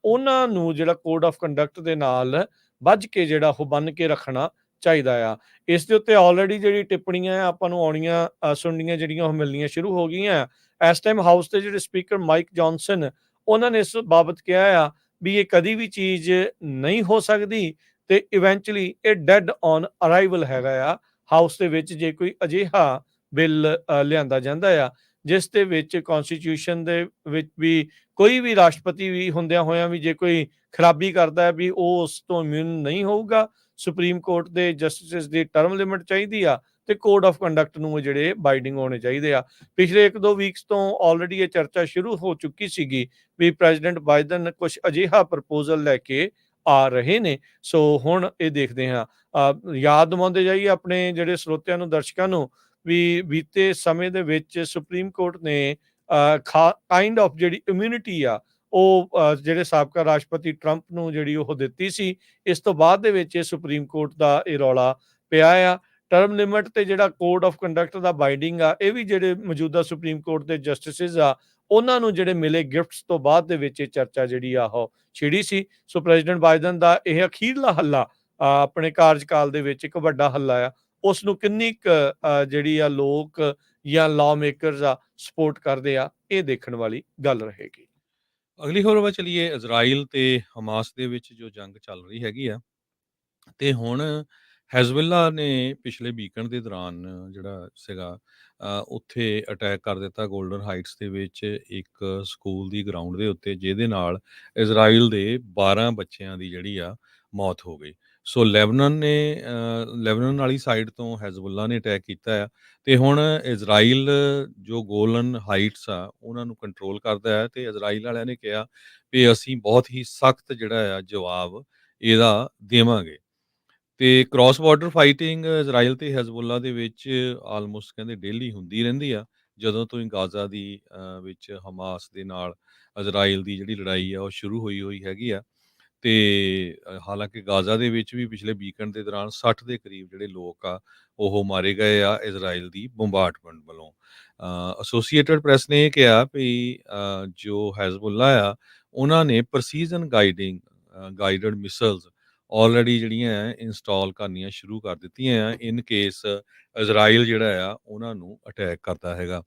ਉਹਨਾਂ ਨੂੰ ਜਿਹੜਾ ਕੋਡ ਆਫ ਕੰਡਕਟ ਦੇ ਨਾਲ ਬੱਝ ਕੇ ਜਿਹੜਾ ਉਹ ਬੰਨ ਕੇ ਰੱਖਣਾ ਚਾਹੀਦਾ ਆ। ਇਸ ਦੇ ਉੱਤੇ ਆਲਰੇਡੀ ਜਿਹੜੀ ਟਿੱਪਣੀਆਂ ਆਪਾਂ ਨੂੰ ਆਉਣੀਆਂ ਸੁਣਨੀਆਂ ਜਿਹੜੀਆਂ ਉਹ ਮਿਲਣੀਆਂ ਸ਼ੁਰੂ ਹੋ ਗਈਆਂ। ਇਸ ਟਾਈਮ ਹਾਊਸ ਦੇ ਜਿਹੜੇ ਸਪੀਕਰ ਮਾਈਕ ਜੌਨਸਨ ਉਹਨਾਂ ਨੇ ਇਸ ਬਾਬਤ ਕਿਹਾ ਆ ਵੀ ਇਹ ਕਦੀ ਵੀ ਚੀਜ਼ ਨਹੀਂ ਹੋ ਸਕਦੀ ਤੇ ਇਵੈਂਚੁਅਲੀ ਇਹ ਡੈਡ ਔਨ ਅਰਾਈਵਲ ਹੈਗਾ ਆ ਹਾਊਸ ਦੇ ਵਿੱਚ ਜੇ ਕੋਈ ਅਜਿਹਾ ਬਿੱਲ ਲਿਆਂਦਾ ਜਾਂਦਾ ਆ ਜਿਸ ਦੇ ਵਿੱਚ ਕਨਸਟੀਟਿਊਸ਼ਨ ਦੇ ਵਿੱਚ ਵੀ ਕੋਈ ਵੀ ਰਾਸ਼ਟਰਪਤੀ ਵੀ ਹੁੰਦਿਆਂ ਹੋਇਆਂ ਵੀ ਜੇ ਕੋਈ ਖਰਾਬੀ ਕਰਦਾ ਹੈ ਵੀ ਉਹ ਉਸ ਤੋਂ ਇਮਿਊਨ ਨਹੀਂ ਹੋਊਗਾ। ਸੁਪਰੀਮ ਕੋਰਟ ਦੇ ਜਸਟਿਸ ਦੀ ਟਰਮ ਲਿਮਿਟ ਚਾਹੀਦੀ ਆ ਤੇ ਕੋਡ ਆਫ ਕੰਡਕਟ ਨੂੰ ਜਿਹੜੇ ਬਾਈਡਿੰਗ ਹੋਣੇ ਚਾਹੀਦੇ ਆ। ਪਿਛਲੇ 1-2 ਵੀਕਸ ਤੋਂ ਆਲਰੇਡੀ ਇਹ ਚਰਚਾ ਸ਼ੁਰੂ ਹੋ ਚੁੱਕੀ ਸੀਗੀ ਵੀ ਪ੍ਰੈਜ਼ੀਡੈਂਟ ਬਾਈਡਨ ਕੁਝ ਅਜਿਹਾ ਪ੍ਰਪੋਜ਼ਲ ਲੈ ਕੇ ਆ ਰਹੇ ਨੇ। ਸੋ ਹੁਣ ਇਹ ਦੇਖਦੇ ਹਾਂ। ਯਾਦ ਦਿਵਾਉਂਦੇ ਜਾਈਏ ਆਪਣੇ ਜਿਹੜੇ ਸਰੋਤਿਆਂ ਨੂੰ, ਦਰਸ਼ਕਾਂ ਨੂੰ, ਵੀ ਬੀਤੇ ਸਮੇਂ ਦੇ ਵਿੱਚ ਸੁਪਰੀਮ ਕੋਰਟ ਨੇ ਕਾਈਂਡ ਆਫ ਜਿਹੜੀ ਇਮਿਊਨਿਟੀ ਆ ਉਹ ਜਿਹੜੇ ਸਾਬਕਾ ਰਾਸ਼ਟਰਪਤੀ ਟਰੰਪ ਨੂੰ ਜਿਹੜੀ ਉਹ ਦਿੱਤੀ ਸੀ। ਇਸ ਤੋਂ ਬਾਅਦ ਦੇ ਵਿੱਚ ਇਹ ਸੁਪਰੀਮ ਕੋਰਟ ਦਾ ਇਹ ਰੌਲਾ ਪਿਆ ਆ। ਟਰਮ ਲਿਮਿਟ ਤੇ ਜਿਹੜਾ code of conduct the binding ਆ, ਇਹ ਵੀ ਜਿਹੜੇ ਮੌਜੂਦਾ ਸੁਪਰੀਮ ਕੋਰਟ ਦੇ ਜਸਟਿਸਿਸ ਆ ਉਹਨਾਂ ਨੂੰ ਜਿਹੜੇ ਮਿਲੇ ਗਿਫਟਸ ਤੋਂ ਬਾਅਦ ਦੇ ਵਿੱਚ ਇਹ ਚਰਚਾ ਜਿਹੜੀ ਆ ਉਹ ਛਿੜੀ ਸੀ। ਸੋ ਪ੍ਰੈਜ਼ੀਡੈਂਟ ਬਾਈਡਨ ਦਾ ਇਹ ਅਖੀਰਲਾ ਹੱਲਾ ਆਪਣੇ ਕਾਰਜਕਾਲ ਦੇ ਵਿੱਚ ਇੱਕ ਵੱਡਾ ਹੱਲਾ ਆ। ਉਸ ਨੂੰ ਕਿੰਨੀ ਕੁ ਜਿਹੜੀ ਆ ਲੋਕ ਜਾਂ ਲਾਅ ਮੇਕਰਸ ਆ ਸਪੋਰਟ ਕਰਦੇ ਆ, ਇਹ ਦੇਖਣ ਵਾਲੀ ਗੱਲ ਰਹੇਗੀ। ਅਗਲੀ ਖਬਰ ਵੱਲ ਚਲੀਏ। ਇਜ਼ਰਾਈਲ ਤੇ ਹਮਾਸ ਦੇ ਵਿੱਚ ਜੋ ਜੰਗ ਚੱਲ ਰਹੀ ਹੈਗੀ ਆ, ਤੇ ਹੁਣ ਹੈਜ਼ਬੁੱਲਾ ਨੇ ਪਿਛਲੇ ਵੀਕਐਂਡ ਦੇ ਦੌਰਾਨ ਜਿਹੜਾ ਸੀਗਾ ਉੱਥੇ ਅਟੈਕ ਕਰ ਦਿੱਤਾ ਗੋਲਡਨ ਹਾਈਟਸ ਦੇ ਵਿੱਚ ਇੱਕ ਸਕੂਲ ਦੀ ਗਰਾਊਂਡ ਦੇ ਉੱਤੇ, ਜਿਹਦੇ ਨਾਲ ਇਜ਼ਰਾਈਲ ਦੇ 12 ਬੱਚਿਆਂ ਦੀ ਜਿਹੜੀ ਆ ਮੌਤ ਹੋ ਗਈ। ਸੋ ਲੈਬਨਾਨ ਵਾਲੀ ਸਾਈਡ ਤੋਂ ਹੈਜ਼ਬੁੱਲਾ ਨੇ ਅਟੈਕ ਕੀਤਾ ਆ, ਤੇ ਹੁਣ ਇਜ਼ਰਾਈਲ ਜੋ ਗੋਲਨ ਹਾਈਟਸ ਆ ਉਹਨਾਂ ਨੂੰ ਕੰਟਰੋਲ ਕਰਦਾ ਹੈ, ਤੇ ਇਜ਼ਰਾਈਲ ਵਾਲਿਆਂ ਨੇ ਕਿਹਾ ਵੀ ਅਸੀਂ ਬਹੁਤ ਹੀ ਸਖਤ ਜਿਹੜਾ ਆ ਜਵਾਬ ਇਹਦਾ ਦੇਵਾਂਗੇ। ਤੇ ਕ੍ਰਾਸ ਬਾਰਡਰ ਫਾਈਟਿੰਗ ਇਜ਼ਰਾਈਲ ਤੇ ਹਿਜ਼ਬੁੱਲਾ ਦੇ ਵਿੱਚ ਆਲਮੋਸਟ ਕਹਿੰਦੇ ਡੇਲੀ ਹੁੰਦੀ ਰਹਿੰਦੀ ਆ, ਜਦੋਂ ਤੋਂ ਹੀ ਗਾਜ਼ਾ ਦੀ ਵਿੱਚ ਹਮਾਸ ਦੇ ਨਾਲ ਇਜ਼ਰਾਈਲ ਦੀ ਜਿਹੜੀ ਲੜਾਈ ਆ ਉਹ ਸ਼ੁਰੂ ਹੋਈ ਹੈਗੀ ਆ। ਤੇ ਹਾਲਾਂਕਿ ਗਾਜ਼ਾ ਦੇ ਵਿੱਚ ਵੀ ਪਿਛਲੇ ਵੀਕਐਂਡ ਦੇ ਦੌਰਾਨ 60 ਦੇ ਕਰੀਬ ਜਿਹੜੇ ਲੋਕ ਆ ਉਹ ਮਾਰੇ ਗਏ ਆ ਇਜ਼ਰਾਈਲ ਦੀ ਬੰਬਾਰਡਮੈਂਟ ਵੱਲੋਂ। ਐਸੋਸੀਏਟਡ ਪ੍ਰੈਸ ਨੇ ਇਹ ਕਿਹਾ ਵੀ ਜੋ ਹਿਜ਼ਬੁੱਲਾ ਆ ਉਹਨਾਂ ਨੇ ਪ੍ਰਸੀਜ਼ਨ ਗਾਈਡਡ ਮਿਸਲਸ ਆਲਰੇਡੀ ਜਿਹੜੀਆਂ ਹੈ ਇੰਸਟਾਲ ਕਰਨੀਆਂ ਸ਼ੁਰੂ ਕਰ ਦਿੱਤੀਆਂ ਆ, ਇਨ ਕੇਸ ਇਜ਼ਰਾਈਲ ਜਿਹੜਾ ਆ ਉਹਨਾਂ ਨੂੰ ਅਟੈਕ ਕਰਦਾ ਹੈਗਾ।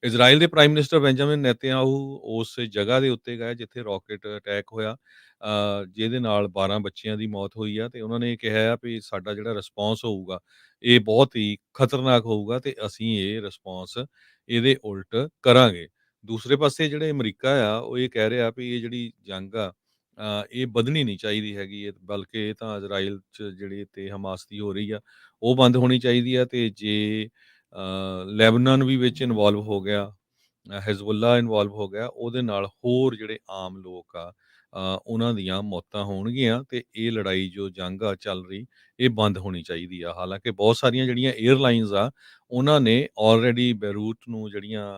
ਇਜ਼ਰਾਈਲ ਦੇ ਪ੍ਰਾਈਮ ਮਿਨਿਸਟਰ ਬੈਂਜਾਮਿਨ ਨੇਤਨਯਾਹੂ ਉਸ ਜਗ੍ਹਾ ਦੇ ਉੱਤੇ ਗਏ ਜਿੱਥੇ ਰਾਕੇਟ ਅਟੈਕ ਹੋਇਆ, ਜਿਹਦੇ ਨਾਲ 12 ਬੱਚਿਆਂ ਦੀ ਮੌਤ ਹੋਈ ਆ, ਤੇ ਉਹਨਾਂ ਨੇ ਕਿਹਾ ਆ ਵੀ ਸਾਡਾ ਜਿਹੜਾ ਰਿਸਪੌਂਸ ਹੋਊਗਾ ਇਹ ਬਹੁਤ ਹੀ ਖਤਰਨਾਕ ਹੋਊਗਾ, ਤੇ ਅਸੀਂ ਇਹ ਰਿਸਪੌਂਸ ਇਹਦੇ ਉਲਟ ਕਰਾਂਗੇ। ਦੂਸਰੇ ਪਾਸੇ ਜਿਹੜੇ ਅਮਰੀਕਾ ਆ ਉਹ ਇਹ ਕਹਿ ਰਿਹਾ ਵੀ ਇਹ ਜਿਹੜੀ ਜੰਗ ਆ ਇਹ ਵਧਣੀ ਨਹੀਂ ਚਾਹੀਦੀ ਹੈਗੀ, ਇਹ ਬਲਕਿ ਇਹ ਤਾਂ ਇਜ਼ਰਾਈਲ 'ਚ ਜਿਹੜੀ ਤੇ ਹਮਾਸ ਦੀ ਹੋ ਰਹੀ ਆ ਉਹ ਬੰਦ ਹੋਣੀ ਚਾਹੀਦੀ ਆ। ਤੇ ਜੇ ਲੈਬਨਾਨ ਵੀ ਵਿੱਚ ਇਨਵੋਲਵ ਹੋ ਗਿਆ, ਹਿਜ਼ਬੁੱਲਾ ਇਨਵੋਲਵ ਹੋ ਗਿਆ, ਉਹਦੇ ਨਾਲ ਹੋਰ ਜਿਹੜੇ ਆਮ ਲੋਕ ਆ ਉਹਨਾਂ ਦੀਆਂ ਮੌਤਾਂ ਹੋਣਗੀਆਂ, ਤੇ ਇਹ ਲੜਾਈ ਜੋ ਜੰਗ ਆ ਚੱਲ ਰਹੀ ਇਹ ਬੰਦ ਹੋਣੀ ਚਾਹੀਦੀ ਆ। ਹਾਲਾਂਕਿ ਬਹੁਤ ਸਾਰੀਆਂ ਜਿਹੜੀਆਂ ਏਅਰਲਾਈਨਸ ਆ ਉਹਨਾਂ ਨੇ ਆਲਰੇਡੀ ਬੈਰੂਟ ਨੂੰ ਜਿਹੜੀਆਂ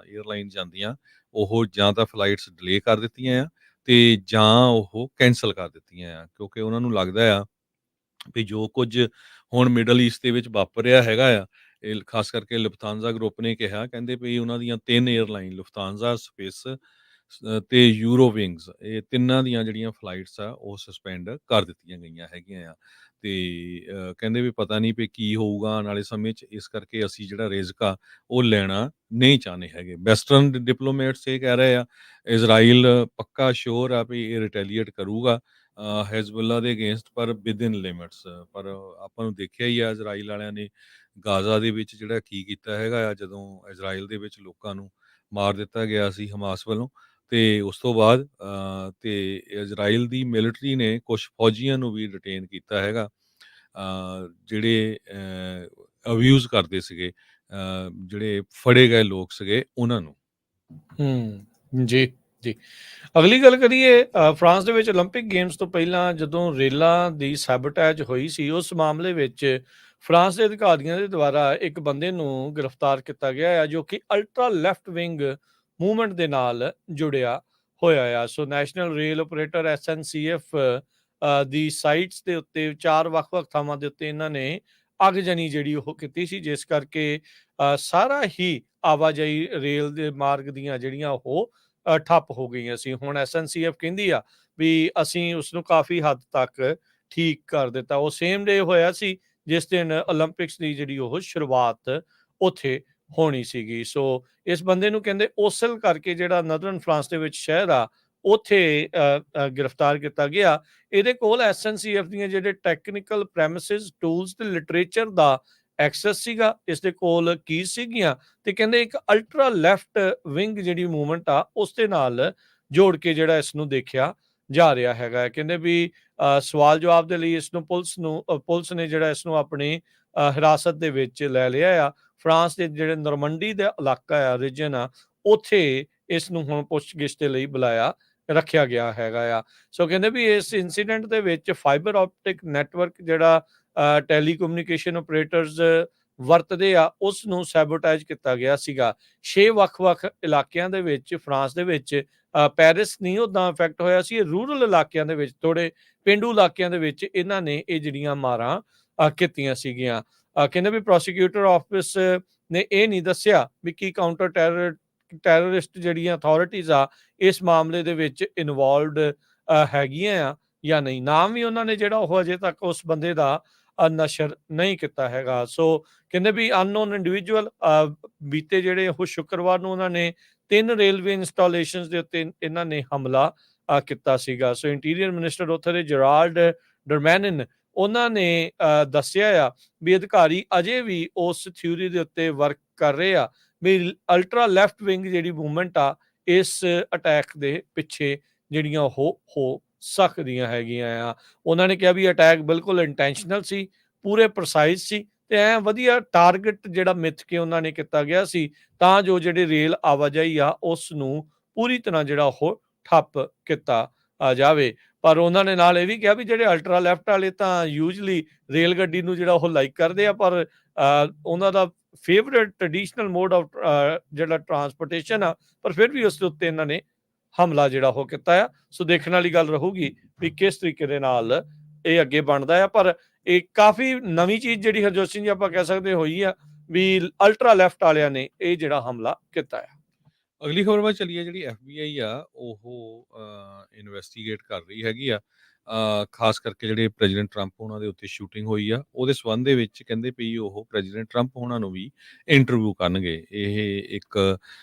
ਏਅਰਲਾਈਨ ਜਾਂਦੀਆਂ ਉਹ ਜਾਂ ਤਾਂ ਫਲਾਈਟਸ ਡਿਲੇ ਕਰ ਦਿੱਤੀਆਂ ਆ, ਤੇ ਜਾਂ ਉਹ ਕੈਂਸਲ ਕਰ ਦਿੱਤੀਆਂ ਆ, ਕਿਉਂਕਿ ਉਹਨਾਂ ਨੂੰ ਲੱਗਦਾ ਆ ਵੀ ਜੋ ਕੁਝ ਹੁਣ ਮਿਡਲ ਈਸਟ ਦੇ ਵਿੱਚ ਵਾਪਰ ਰਿਹਾ ਹੈਗਾ ਆ, ਇਹ ਖਾਸ ਕਰਕੇ ਲੁਫਥਾਂਜ਼ਾ ਗਰੁੱਪ ਨੇ ਕਿਹਾ, ਕਹਿੰਦੇ ਵੀ ਉਹਨਾਂ ਦੀਆਂ 3 ਏਅਰਲਾਈਨ ਲੁਫਥਾਂਜ਼ਾ, ਸਪੇਸ ਤੇ ਯੂਰੋਵਿੰਗਸ, ਇਹ ਤਿੰਨਾਂ ਦੀਆਂ ਜਿਹੜੀਆਂ ਫਲਾਈਟਸ ਆ ਉਹ ਸਸਪੈਂਡ ਕਰ ਦਿੱਤੀਆਂ ਗਈਆਂ ਹੈਗੀਆਂ ਆ। ਤੇ ਕਹਿੰਦੇ ਵੀ ਪਤਾ ਨਹੀਂ ਵੀ ਕੀ ਹੋਊਗਾ ਆਉਣ ਵਾਲੇ ਸਮੇਂ 'ਚ, ਇਸ ਕਰਕੇ ਅਸੀਂ ਜਿਹੜਾ ਰਿਸਕ ਆ ਉਹ ਲੈਣਾ ਨਹੀਂ ਚਾਹੁੰਦੇ ਹੈਗੇ। ਵੈਸਟਰਨ ਡਿਪਲੋਮੇਟਸ ਇਹ ਕਹਿ ਰਹੇ ਆ ਇਜ਼ਰਾਈਲ ਪੱਕਾ ਸ਼ੋਰ ਆ ਵੀ ਇਹ ਰਿਟੈਲੀਏਟ ਕਰੂਗਾ ਹਿਜ਼ਬੁੱਲਾ ਦੇ ਅਗੇਂਸਟ, ਪਰ ਵਿਦਿਨ ਲਿਮਿਟਸ। ਪਰ ਆਪਾਂ ਨੂੰ ਦੇਖਿਆ ਹੀ ਆ ਇਜ਼ਰਾਈਲ ਵਾਲਿਆਂ ਨੇ ਗਾਜ਼ਾ ਦੇ ਵਿੱਚ ਜਿਹੜਾ ਕੀ ਕੀਤਾ ਹੈਗਾ ਆ, ਜਦੋਂ ਇਜ਼ਰਾਈਲ ਦੇ ਵਿੱਚ ਲੋਕਾਂ ਨੂੰ ਮਾਰ ਦਿੱਤਾ ਗਿਆ ਸੀ ਹਮਾਸ ਵੱਲੋਂ, ਤੇ ਉਸ ਤੋਂ ਬਾਅਦ ਤੇ ਇਜ਼ਰਾਈਲ ਦੀ ਮਿਲਟਰੀ ਨੇ ਕੁਝ ਫੌਜੀਆਂ ਨੂੰ ਵੀ ਡਿਟੇਨ ਕੀਤਾ ਹੈਗਾ, ਜਿਹੜੇ ਅਬਿਊਜ਼ ਕਰਦੇ ਸੀਗੇ, ਜਿਹੜੇ ਫੜੇ ਗਏ ਲੋਕ ਸੀਗੇ ਉਹਨਾਂ ਨੂੰ। ਜੀ ਜੀ। ਅਗਲੀ ਗੱਲ ਕਰੀਏ, ਫਰਾਂਸ ਦੇ ਵਿੱਚ 올림픽 ਗੇਮਸ ਤੋਂ ਪਹਿਲਾਂ ਜਦੋਂ ਰੇਲਾਂ ਦੀ ਸੈਬੋਟੇਜ ਹੋਈ ਸੀ, ਉਸ ਮਾਮਲੇ ਵਿੱਚ ਫਰਾਂਸ ਦੇ ਅਧਿਕਾਰੀਆਂ ਦੇ ਦੁਆਰਾ ਇੱਕ ਬੰਦੇ ਨੂੰ ਗ੍ਰਿਫਤਾਰ ਕੀਤਾ ਗਿਆ ਹੈ ਜੋ ਕਿ ਅਲਟਰਾ ਲੈਫਟ ਵਿੰਗ ਮੂਵਮੈਂਟ ਦੇ ਨਾਲ ਜੁੜਿਆ ਹੋਇਆ ਆ। ਸੋ ਨੈਸ਼ਨਲ ਰੇਲ ਆਪਰੇਟਰ SNCF ਦੀ ਸਾਈਟਸ ਦੇ ਉੱਤੇ 4 ਵੱਖ-ਵੱਖ ਥਾਵਾਂ ਦੇ ਉੱਤੇ ਇਹਨਾਂ ਨੇ ਅੱਗਜਨੀ ਜਿਹੜੀ ਉਹ ਕੀਤੀ ਸੀ, ਜਿਸ ਕਰਕੇ ਸਾਰਾ ਹੀ ਆਵਾਜਾਈ ਰੇਲ ਦੇ ਮਾਰਗ ਦੀਆਂ ਜਿਹੜੀਆਂ ਉਹ ਠੱਪ ਹੋ ਗਈਆਂ ਸੀ। ਹੁਣ SNCF ਕਹਿੰਦੀ ਆ ਵੀ ਅਸੀਂ ਉਸਨੂੰ ਕਾਫੀ ਹੱਦ ਤੱਕ ਠੀਕ ਕਰ ਦਿੱਤਾ। ਉਹ ਸੇਮ ਡੇ ਹੋਇਆ ਸੀ ਜਿਸ ਦਿਨ 올림픽ਸ ਦੀ ਜਿਹੜੀ ਉਹ ਸ਼ੁਰੂਆਤ ਉੱਥੇ ਹੋਣੀ ਸੀਗੀ। ਸੋ ਇਸ ਬੰਦੇ ਨੂੰ ਕਹਿੰਦੇ ਓਸਲ ਕਰਕੇ ਜਿਹੜਾ ਨਦਰਨ ਫਰਾਂਸ ਦੇ ਵਿੱਚ ਸ਼ਹਿਰ ਆ ਉੱਥੇ ਗ੍ਰਿਫਤਾਰ ਕੀਤਾ ਗਿਆ। ਇਹਦੇ ਕੋਲ SNCF ਦੀਆਂ ਜਿਹੜੇ ਟੈਕਨੀਕਲ ਪ੍ਰੈਮਿਸਿਸ, ਟੂਲਸ ਤੇ ਲਿਟਰੇਚਰ ਦਾ ਐਕਸੈਸ ਸੀਗਾ। ਇਸ ਦੇ ਕੋਲ ਕੀਜ਼ ਸੀਗੀਆਂ, ਤੇ ਕਹਿੰਦੇ ਇੱਕ ਅਲਟਰਾ ਲੈਫਟ ਵਿੰਗ ਜਿਹੜੀ ਮੂਵਮੈਂਟ ਆ ਉਸ ਦੇ ਨਾਲ ਜੋੜ ਕੇ ਜਿਹੜਾ ਇਸ ਨੂੰ ਦੇਖਿਆ ਜਾ ਰਿਹਾ ਹੈਗਾ ਹੈ। ਕਹਿੰਦੇ ਵੀ ਸਵਾਲ ਜਵਾਬ ਦੇ ਲਈ ਇਸ ਨੂੰ ਪੁਲਿਸ ਨੇ ਜਿਹੜਾ ਇਸ ਨੂੰ ਆਪਣੀ ਹਿਰਾਸਤ ਦੇ ਵਿੱਚ ਲੈ ਲਿਆ ਆ। ਫਰਾਂਸ ਦੇ ਜਿਹੜੇ ਨਰਮੰਡੀ ਦਾ ਇਲਾਕਾ ਆ, ਰੀਜਨ ਆ, ਉੱਥੇ ਇਸ ਨੂੰ ਹੁਣ ਪੁੱਛਗਿੱਛ ਦੇ ਲਈ ਬੁਲਾਇਆ ਰੱਖਿਆ ਗਿਆ ਹੈਗਾ ਆ। ਸੋ ਕਹਿੰਦੇ ਵੀ ਇਸ ਇੰਸੀਡੈਂਟ ਦੇ ਵਿੱਚ ਫਾਈਬਰ ਆਪਟਿਕ ਨੈਟਵਰਕ ਜਿਹੜਾ ਟੈਲੀਕਮਿਊਨੀਕੇਸ਼ਨ ਆਪਰੇਟਰਸ ਵਰਤਦੇ ਆ, ਉਸ ਨੂੰ ਸੈਬੋਟੇਜ ਕੀਤਾ ਗਿਆ ਸੀਗਾ। 6 ਵੱਖ-ਵੱਖ ਇਲਾਕਿਆਂ ਦੇ ਵਿੱਚ ਫਰਾਂਸ ਦੇ ਵਿੱਚ ਪੈਰਿਸ ਨਹੀਂ ਉੱਦਾਂ ਅਫੈਕਟ ਹੋਇਆ ਸੀ, ਇਹ ਰੂਰਲ ਇਲਾਕਿਆਂ ਦੇ ਵਿੱਚ, ਥੋੜ੍ਹੇ ਪੇਂਡੂ ਇਲਾਕਿਆਂ ਦੇ ਵਿੱਚ ਇਹਨਾਂ ਨੇ ਇਹ ਜਿਹੜੀਆਂ ਮਾਰਾਂ ਕੀਤੀਆਂ ਸੀਗੀਆਂ। ਕਹਿੰਦੇ ਵੀ ਪ੍ਰੋਸੀਕਿਊਟਰ ਆਫਿਸ ਨੇ ਇਹ ਨਹੀਂ ਦੱਸਿਆ ਵੀ ਕੀ ਕਾਊਂਟਰ ਟੈਰਰਿਸਟ ਜਿਹੜੀਆਂ ਅਥਾਰਟੀਜ਼ ਆ ਇਸ ਮਾਮਲੇ ਦੇ ਵਿੱਚ ਇਨਵੋਲਵਡ ਹੈਗੀਆਂ ਆ ਜਾਂ ਨਹੀਂ। ਨਾਮ ਵੀ ਉਹਨਾਂ ਨੇ ਜਿਹੜਾ ਉਹ ਅਜੇ ਤੱਕ ਉਸ ਬੰਦੇ ਦਾ ਨਸ਼ਰ ਨਹੀਂ ਕੀਤਾ ਹੈਗਾ। ਸੋ ਕਹਿੰਦੇ ਵੀ ਅਨਨੋਨ ਇੰਡੀਵਿਜੂਅਲ ਬੀਤੇ ਜਿਹੜੇ ਉਹ ਸ਼ੁੱਕਰਵਾਰ ਨੂੰ ਉਹਨਾਂ ਨੇ 3 ਰੇਲਵੇ ਇੰਸਟਾਲੇਸ਼ਨਸ ਦੇ ਉੱਤੇ ਇਹਨਾਂ ਨੇ ਹਮਲਾ ਕੀਤਾ ਸੀਗਾ। ਸੋ ਇੰਟੀਰੀਅਰ ਮਿਨਿਸਟਰ ਉੱਥੇ ਦੇ ਜਰਾਲਡ ਡਰਮੈਨਨ ਉਹਨਾਂ ਨੇ ਦੱਸਿਆ ਆ ਵੀ ਅਧਿਕਾਰੀ ਅਜੇ ਵੀ ਉਸ ਥਿਊਰੀ ਦੇ ਉੱਤੇ ਵਰਕ ਕਰ ਰਹੇ ਆ ਵੀ ਅਲਟਰਾ ਲੈਫਟ ਵਿੰਗ ਜਿਹੜੀ ਮੂਵਮੈਂਟ ਆ ਇਸ ਅਟੈਕ ਦੇ ਪਿੱਛੇ ਜਿਹੜੀਆਂ ਉਹ ਹੋ ਸਕਦੀਆਂ ਹੈਗੀਆਂ ਆ। ਉਹਨਾਂ ਨੇ ਕਿਹਾ ਵੀ ਅਟੈਕ ਬਿਲਕੁਲ ਇੰਟੈਂਸ਼ਨਲ ਸੀ, ਪੂਰੇ ਪ੍ਰਸਾਈਜ਼ ਸੀ ਤੇ ਐ ਵਧੀਆ ਟਾਰਗੇਟ ਜਿਹੜਾ ਮਿੱਥ ਕੇ ਉਹਨਾਂ ਨੇ ਕੀਤਾ ਗਿਆ ਸੀ ਤਾਂ ਜੋ ਜਿਹੜੀ ਰੇਲ ਆਵਾਜਾਈ ਆ ਉਸ ਨੂੰ ਪੂਰੀ ਤਰ੍ਹਾਂ ਜਿਹੜਾ ਉਹ ਠੱਪ ਕੀਤਾ ਜਾਵੇ। ਪਰ ਉਹਨਾਂ ਨੇ ਨਾਲ ਇਹ ਵੀ ਕਿਹਾ ਵੀ ਜਿਹੜੇ ਅਲਟਰਾ ਲੈਫਟ ਵਾਲੇ ਤਾਂ ਯੂਜਲੀ ਰੇਲ ਗੱਡੀ ਨੂੰ ਜਿਹੜਾ ਉਹ ਲਾਈਕ ਕਰਦੇ ਆ, ਪਰ ਉਹਨਾਂ ਦਾ ਫੇਵਰੇਟ ਟ੍ਰੈਡੀਸ਼ਨਲ ਮੋਡ ਆਫ ਜਿਹੜਾ ਟਰਾਂਸਪੋਰਟੇਸ਼ਨ ਆ, ਪਰ ਫਿਰ ਵੀ ਉਸ ਦੇ ਉੱਤੇ ਇਹਨਾਂ ਨੇ ਹਮਲਾ ਜਿਹੜਾ ਉਹ ਕੀਤਾ ਆ। ਸੋ ਦੇਖਣ ਵਾਲੀ ਗੱਲ ਰਹੂਗੀ ਵੀ ਕਿਸ ਤਰੀਕੇ ਦੇ ਨਾਲ ਇਹ ਅੱਗੇ ਬਣਦਾ ਆ। ਪਰ ਇਹ ਕਾਫੀ ਨਵੀਂ ਚੀਜ਼ ਜਿਹੜੀ ਹਰਜੋਤ ਸਿੰਘ ਜੀ ਆਪਾਂ ਕਹਿ ਸਕਦੇ ਹੋਈ ਆ ਵੀ ਅਲਟਰਾ ਲੈਫਟ ਵਾਲਿਆਂ ਨੇ ਇਹ ਜਿਹੜਾ ਹਮਲਾ ਕੀਤਾ ਆ। ਅਗਲੀ ਖਬਰ ਵੱਲ ਚੱਲੀਏ। ਜਿਹੜੀ FBI ਆ ਉਹ ਇਨਵੈਸਟੀਗੇਟ ਕਰ ਰਹੀ ਹੈਗੀ ਆ, ਖਾਸ ਕਰਕੇ ਜਿਹੜੇ ਪ੍ਰੈਜ਼ੀਡੈਂਟ ਟਰੰਪ ਉਹਨਾਂ ਦੇ ਉੱਤੇ ਸ਼ੂਟਿੰਗ ਹੋਈ ਆ ਉਹਦੇ ਸਬੰਧ ਦੇ ਵਿੱਚ ਕਹਿੰਦੇ ਪਈ ਉਹ ਪ੍ਰੈਜ਼ੀਡੈਂਟ ਟਰੰਪ ਉਹਨਾਂ ਨੂੰ ਵੀ ਇੰਟਰਵਿਊ ਕਰਨਗੇ। ਇਹ ਇੱਕ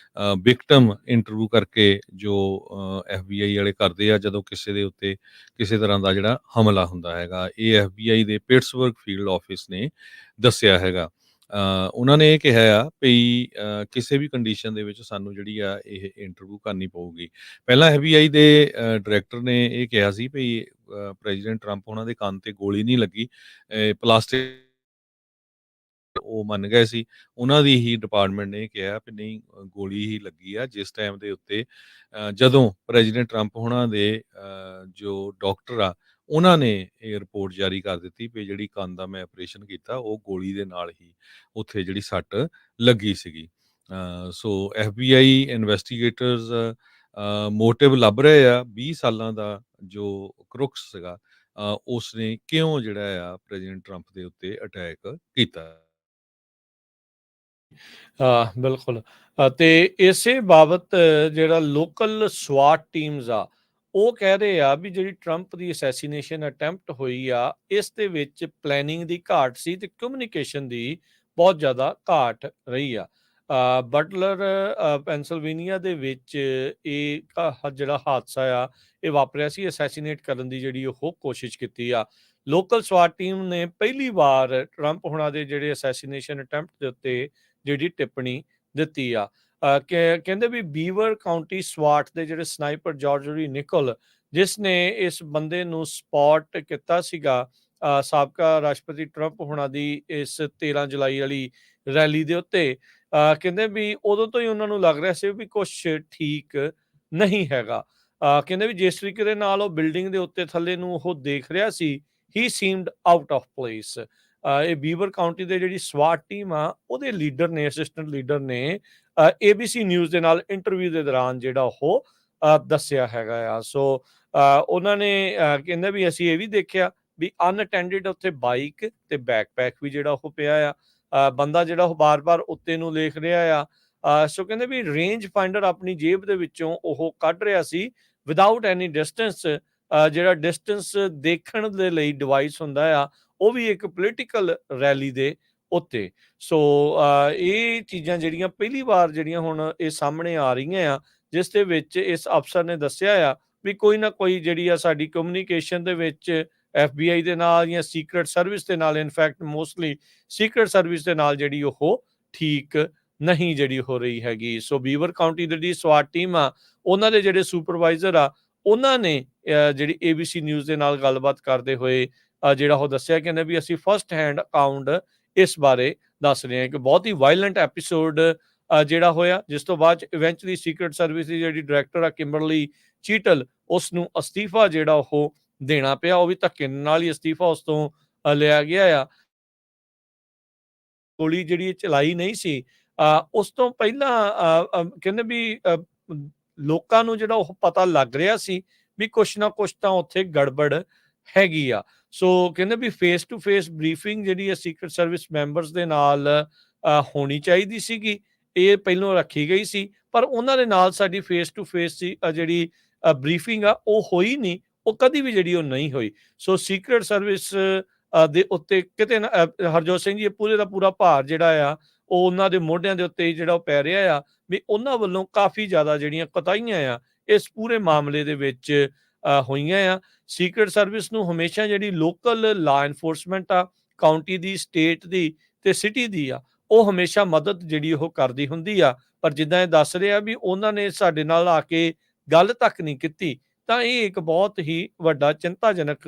ਵਿਕਟਮ ਇੰਟਰਵਿਊ ਕਰਕੇ ਜੋ FBI ਵਾਲੇ ਕਰਦੇ ਆ ਜਦੋਂ ਕਿਸੇ ਦੇ ਉੱਤੇ ਕਿਸੇ ਤਰ੍ਹਾਂ ਦਾ ਜਿਹੜਾ ਹਮਲਾ ਹੁੰਦਾ ਹੈਗਾ। ਇਹ FBI ਦੇ ਪਿਟਸਬਰਗ ਫੀਲਡ ਆਫਿਸ ਨੇ ਦੱਸਿਆ ਹੈਗਾ। ਉਹਨਾਂ ਨੇ ਇਹ ਕਿਹਾ ਆ ਵੀ ਕਿਸੇ ਵੀ ਕੰਡੀਸ਼ਨ ਦੇ ਵਿੱਚ ਸਾਨੂੰ ਜਿਹੜੀ ਆ ਇਹ ਇੰਟਰਵਿਊ ਕਰਨੀ ਪਊਗੀ। ਪਹਿਲਾਂ FBI ਦੇ ਡਾਇਰੈਕਟਰ ਨੇ ਇਹ ਕਿਹਾ ਸੀ ਵੀ ਪ੍ਰੈਜ਼ੀਡੈਂਟ ਟਰੰਪ ਉਹਨਾਂ ਦੇ ਕੰਨ ਤੇ ਗੋਲੀ ਨਹੀਂ ਲੱਗੀ, ਪਲਾਸਟਿਕ ਉਹ ਮੰਨ ਗਏ ਸੀ। ਉਹਨਾਂ ਦੀ ਹੀ ਡਿਪਾਰਟਮੈਂਟ ਨੇ ਕਿਹਾ ਵੀ ਨਹੀਂ, ਗੋਲੀ ਹੀ ਲੱਗੀ ਆ। ਜਿਸ ਟਾਈਮ ਦੇ ਉੱਤੇ ਜਦੋਂ ਪ੍ਰੈਜ਼ੀਡੈਂਟ ਟਰੰਪ ਉਹਨਾਂ ਦੇ ਜੋ ਡਾਕਟਰ ਆ ਉਹਨਾਂ ਨੇ ਇਹ ਰਿਪੋਰਟ ਜਾਰੀ ਕਰ ਦਿੱਤੀ ਵੀ ਜਿਹੜੀ ਕੰਨ ਦਾ ਮੈਂ ਆਪਰੇਸ਼ਨ ਕੀਤਾ ਉਹ ਗੋਲੀ ਦੇ ਨਾਲ ਹੀ ਉੱਥੇ ਜਿਹੜੀ ਸੱਟ ਲੱਗੀ ਸੀਗੀ। ਸੋ FBI ਇਨਵੈਸਟੀਗੇਟਰਸ ਮੋਟਿਵ ਲੱਭ ਰਹੇ ਆ 20 ਸਾਲਾਂ ਦਾ ਜੋ ਕਰੁਕਸ ਸੀਗਾ ਉਸਨੇ ਕਿਉਂ ਜਿਹੜਾ ਆ ਪ੍ਰੈਜ਼ੀਡੈਂਟ ਟਰੰਪ ਦੇ ਉੱਤੇ ਅਟੈਕ ਕੀਤਾ। ਬਿਲਕੁਲ। ਤੇ ਇਸੇ ਬਾਬਤ ਜਿਹੜਾ ਲੋਕਲ ਸਵਾਟ ਟੀਮਸ ਆ ਉਹ ਕਹਿ ਰਹੇ ਆ ਵੀ ਜਿਹੜੀ ਟਰੰਪ ਦੀ ਅਸੈਸੀਨੇਸ਼ਨ ਅਟੈਂਪਟ ਹੋਈ ਆ ਇਸ ਦੇ ਵਿੱਚ ਪਲੈਨਿੰਗ ਦੀ ਘਾਟ ਸੀ ਤੇ ਕਮਿਊਨੀਕੇਸ਼ਨ ਦੀ ਬਹੁਤ ਜ਼ਿਆਦਾ ਘਾਟ ਰਹੀ ਆ। ਬਟਲਰ ਪੈਂਸਲਵੇਨੀਆ ਦੇ ਵਿੱਚ ਇਹ ਜਿਹੜਾ ਹਾਦਸਾ ਆ ਇਹ ਵਾਪਰਿਆ ਸੀ। ਅਸੈਸੀਨੇਟ ਕਰਨ ਦੀ ਜਿਹੜੀ ਉਹ ਕੋਸ਼ਿਸ਼ ਕੀਤੀ ਆ। ਲੋਕਲ ਸਵਾਟ ਟੀਮ ਨੇ ਪਹਿਲੀ ਵਾਰ ਟਰੰਪ ਹੁਣਾਂ ਦੇ ਜਿਹੜੇ ਅਸੈਸੀਨੇਸ਼ਨ ਅਟੈਂਪਟ ਦੇ ਉੱਤੇ ਜਿਹੜੀ ਟਿੱਪਣੀ ਦਿੱਤੀ ਆ। ਕਹਿੰਦੇ ਵੀ ਬੀਵਰ ਕਾਉਂਟੀ ਸਵਾਟ ਦੇ ਜਿਹੜੇ ਸਨਾਈਪਰ ਜਾਰਜਰੀ ਨਿਕਲ ਜਿਸ ਨੇ ਇਸ ਬੰਦੇ ਨੂੰ ਸਪੌਟ ਕੀਤਾ ਸੀਗਾ ਸਾਬਕਾ ਰਾਸ਼ਟਰਪਤੀ ਟਰੰਪ ਹੁਣਾਂ ਦੀ ਇਸ 13 ਜੁਲਾਈ ਵਾਲੀ ਰੈਲੀ ਦੇ ਉੱਤੇ, ਕਹਿੰਦੇ ਵੀ ਉਦੋਂ ਤੋਂ ਹੀ ਉਹਨਾਂ ਨੂੰ ਲੱਗ ਰਿਹਾ ਸੀ ਵੀ ਕੁਛ ਠੀਕ ਨਹੀਂ ਹੈਗਾ। ਕਹਿੰਦੇ ਵੀ ਜਿਸ ਤਰੀਕੇ ਦੇ ਨਾਲ ਉਹ ਬਿਲਡਿੰਗ ਦੇ ਉੱਤੇ ਥੱਲੇ ਨੂੰ ਉਹ ਦੇਖ ਰਿਹਾ ਸੀ, ਹੀ ਸੀਮਡ ਆਊਟ ਆਫ ਪਲੇਸ। ਇਹ ਬੀਵਰ ਕਾਉਂਟੀ ਦੇ ਜਿਹੜੀ ਸਵਾਟ ਟੀਮ ਆ ਉਹਦੇ ਲੀਡਰ ਨੇ, ਅਸਿਸਟੈਂਟ ਲੀਡਰ ਨੇ ABC ਨਿਊਜ਼ ਦੇ ਨਾਲ ਇੰਟਰਵਿਊ ਦੇ ਦੌਰਾਨ ਜਿਹੜਾ ਉਹ ਦੱਸਿਆ ਹੈਗਾ ਆ। ਸੋ ਉਹਨਾਂ ਨੇ ਕਹਿੰਦੇ ਵੀ ਅਸੀਂ ਇਹ ਵੀ ਦੇਖਿਆ ਵੀ ਅਨਅਟੈਂਡਡ ਉੱਥੇ ਬਾਈਕ ਤੇ ਬੈਕਪੈਕ ਵੀ ਜਿਹੜਾ ਉਹ ਪਿਆ ਆ। ਬੰਦਾ ਜਿਹੜਾ ਉਹ ਬਾਰ-ਬਾਰ ਉੱਤੇ ਨੂੰ ਦੇਖ ਰਿਹਾ ਆ। ਸੋ ਕਹਿੰਦੇ ਵੀ ਰੇਂਜ ਫਾਈਂਡਰ ਆਪਣੀ ਜੇਬ ਦੇ ਵਿੱਚੋਂ ਉਹ ਕੱਢ ਰਿਹਾ ਸੀ ਵਿਦਆਊਟ ਐਨੀ ਡਿਸਟੈਂਸ। ਜਿਹੜਾ ਡਿਸਟੈਂਸ ਦੇਖਣ ਦੇ ਲਈ ਡਿਵਾਈਸ ਹੁੰਦਾ ਆ ਉਹ ਵੀ ਇੱਕ ਪੋਲੀਟੀਕਲ ਰੈਲੀ ਦੇ ਉੱਤੇ। ਸੋ ਇਹ ਚੀਜ਼ਾਂ ਜਿਹੜੀਆਂ ਪਹਿਲੀ ਵਾਰ ਜਿਹੜੀਆਂ ਹੁਣ ਇਹ ਸਾਹਮਣੇ ਆ ਰਹੀਆਂ ਆ, ਜਿਸ ਦੇ ਵਿੱਚ ਇਸ ਅਫਸਰ ਨੇ ਦੱਸਿਆ ਆ ਵੀ ਕੋਈ ਨਾ ਕੋਈ ਜਿਹੜੀ ਆ ਸਾਡੀ ਕਮਿਊਨੀਕੇਸ਼ਨ ਦੇ ਵਿੱਚ FBI ਦੇ ਨਾਲ ਜਾਂ ਸੀਕਰਟ ਸਰਵਿਸ ਦੇ ਨਾਲ, ਇਨਫੈਕਟ ਮੋਸਟਲੀ ਸੀਕਰਟ ਸਰਵਿਸ ਦੇ ਨਾਲ ਜਿਹੜੀ ਉਹ ਠੀਕ ਨਹੀਂ ਜਿਹੜੀ ਹੋ ਰਹੀ ਹੈਗੀ। ਸੋ ਬੀਵਰ ਕਾਉਂਟੀ ਦੀ ਜਿਹੜੀ ਸਵਾਟ ਟੀਮ ਆ, ਉਹਨਾਂ ਦੇ ਜਿਹੜੇ ਸੁਪਰਵਾਈਜ਼ਰ ਆ, ਉਹਨਾਂ ਨੇ ਜਿਹੜੀ ABC ਨਿਊਜ਼ ਦੇ ਨਾਲ ਗੱਲਬਾਤ ਕਰਦੇ ਹੋਏ ਜਿਹੜਾ ਉਹ ਦੱਸਿਆ, ਕਹਿੰਦੇ ਵੀ ਅਸੀਂ ਫਸਟ ਹੈਂਡ ਅਕਾਊਂਟ ਇਸ ਬਾਰੇ ਦੱਸ ਰਹੇ ਹਾਂ ਕਿ ਬਹੁਤ ਹੀ ਵਾਇਲੈਂਟ ਐਪੀਸੋਡ ਜਿਹੜਾ ਹੋਇਆ, ਜਿਸ ਤੋਂ ਬਾਅਦ ਇਵੈਂਚੁਅਲੀ ਸੀਕ੍ਰੇਟ ਸਰਵਿਸ ਦੀ ਜਿਹੜੀ ਡਾਇਰੈਕਟਰ ਆ ਕਿੰਬਰਲੀ ਚੀਟਲ, ਉਸ ਨੂੰ ਅਸਤੀਫਾ ਜਿਹੜਾ ਉਹ ਦੇਣਾ ਪਿਆ। ਉਹ ਵੀ ਧੱਕੇ ਨਾਲ ਹੀ ਅਸਤੀਫਾ ਉਸ ਤੋਂ ਲਿਆ ਗਿਆ ਆ। ਗੋਲੀ ਜਿਹੜੀ ਚਲਾਈ ਨਹੀਂ ਸੀ, ਉਸ ਤੋਂ ਪਹਿਲਾਂ ਕਹਿੰਦੇ ਵੀ ਲੋਕਾਂ ਨੂੰ ਜਿਹੜਾ ਉਹ ਪਤਾ ਲੱਗ ਰਿਹਾ ਸੀ ਵੀ ਕੁਛ ਨਾ ਕੁਛ ਤਾਂ ਉੱਥੇ ਗੜਬੜ ਹੈਗੀ ਆ। ਸੋ ਕਹਿੰਦੇ ਵੀ ਫੇਸ ਟੂ ਫੇਸ ਬਰੀਫਿੰਗ ਜਿਹੜੀ ਹੈ ਸੀਕ੍ਰੇਟ ਸਰਵਿਸ ਮੈਂਬਰਸ ਦੇ ਨਾਲ ਹੋਣੀ ਚਾਹੀਦੀ ਸੀਗੀ। ਇਹ ਪਹਿਲੋਂ ਰੱਖੀ ਗਈ ਸੀ, ਪਰ ਉਹਨਾਂ ਦੇ ਨਾਲ ਸਾਡੀ ਫੇਸ ਟੂ ਫੇਸ ਜਿਹੜੀ ਬਰੀਫਿੰਗ ਆ ਉਹ ਹੋਈ ਨਹੀਂ, ਉਹ ਕਦੀ ਵੀ ਜਿਹੜੀ ਉਹ ਨਹੀਂ ਹੋਈ। ਸੋ ਸੀਕ੍ਰੇਟ ਸਰਵਿਸ ਦੇ ਉੱਤੇ ਕਿਤੇ ਨਾ ਹਰਜੋਤ ਸਿੰਘ ਜੀ, ਇਹ ਪੂਰੇ ਦਾ ਪੂਰਾ ਭਾਰ ਜਿਹੜਾ ਆ ਉਹ ਉਹਨਾਂ ਦੇ ਮੋਢਿਆਂ ਦੇ ਉੱਤੇ ਜਿਹੜਾ ਉਹ ਪੈ ਰਿਹਾ ਆ ਵੀ ਉਹਨਾਂ ਵੱਲੋਂ ਕਾਫੀ ਜ਼ਿਆਦਾ ਜਿਹੜੀਆਂ ਕੁਤਾਹੀਆਂ ਆ ਇਸ ਪੂਰੇ ਮਾਮਲੇ ਦੇ ਵਿੱਚ ਹੋਈਆਂ ਆ। ਸੀਕ੍ਰੇਟ ਸਰਵਿਸ ਨੂੰ ਹਮੇਸ਼ਾ ਜਿਹੜੀ ਲੋਕਲ ਲਾ ਐਨਫੋਰਸਮੈਂਟ ਆ, ਕਾਉਂਟੀ ਦੀ, ਸਟੇਟ ਦੀ ਤੇ ਸਿਟੀ ਦੀ ਆ, ਉਹ ਹਮੇਸ਼ਾ ਮਦਦ ਜਿਹੜੀ ਉਹ ਕਰਦੀ ਹੁੰਦੀ ਆ। ਪਰ ਜਿੱਦਾਂ ਇਹ ਦੱਸ ਰਿਹਾ ਵੀ ਉਹਨਾਂ ਨੇ ਸਾਡੇ ਨਾਲ ਆ ਕੇ ਗੱਲ ਤੱਕ ਨਹੀਂ ਕੀਤੀ, ਤਾਂ ਇਹ ਇੱਕ ਬਹੁਤ ਹੀ ਵੱਡਾ ਚਿੰਤਾਜਨਕ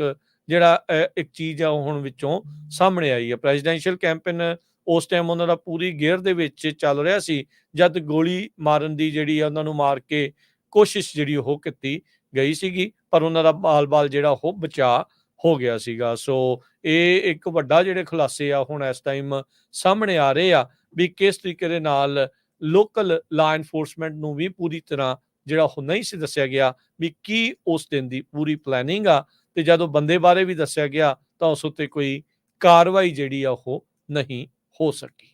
ਜਿਹੜਾ ਇੱਕ ਚੀਜ਼ ਆ ਉਹ ਹੁਣ ਵਿੱਚੋਂ ਸਾਹਮਣੇ ਆਈ ਹੈ। ਪ੍ਰੈਜ਼ੀਡੈਂਸ਼ੀਅਲ ਕੈਂਪੇਨ ਉਸ ਟਾਈਮ ਉਹਨਾਂ ਦਾ ਪੂਰੀ ਗੇਅਰ ਦੇ ਵਿੱਚ ਚੱਲ ਰਿਹਾ ਸੀ, ਜਦ ਗੋਲੀ ਮਾਰਨ ਦੀ ਜਿਹੜੀ ਆ ਉਹਨਾਂ ਨੂੰ ਮਾਰ ਕੇ ਕੋਸ਼ਿਸ਼ ਜਿਹੜੀ ਉਹ ਕੀਤੀ ਗਈ ਸੀਗੀ, ਪਰ ਉਹਨਾਂ ਦਾ ਬਾਲ-ਬਾਲ ਜਿਹੜਾ ਉਹ ਬਚਾ ਹੋ ਗਿਆ ਸੀਗਾ। ਸੋ ਇਹ ਇੱਕ ਵੱਡਾ ਜਿਹੜੇ ਖੁਲਾਸੇ ਆ ਹੁਣ ਇਸ ਟਾਈਮ ਸਾਹਮਣੇ ਆ ਰਹੇ ਆ ਵੀ ਕਿਸ ਤਰੀਕੇ ਦੇ ਨਾਲ ਲੋਕਲ ਲਾ ਐਨਫੋਰਸਮੈਂਟ ਨੂੰ ਵੀ ਪੂਰੀ ਤਰ੍ਹਾਂ ਜਿਹੜਾ ਉਹ ਨਹੀਂ ਸੀ ਦੱਸਿਆ ਗਿਆ ਵੀ ਕੀ ਉਸ ਦਿਨ ਦੀ ਪੂਰੀ ਪਲੈਨਿੰਗ ਆ, ਤੇ ਜਦੋਂ ਬੰਦੇ ਬਾਰੇ ਵੀ ਦੱਸਿਆ ਗਿਆ ਤਾਂ ਉਸ ਉੱਤੇ ਕੋਈ ਕਾਰਵਾਈ ਜਿਹੜੀ ਆ ਉਹ ਨਹੀਂ ਹੋ ਸਕੀ।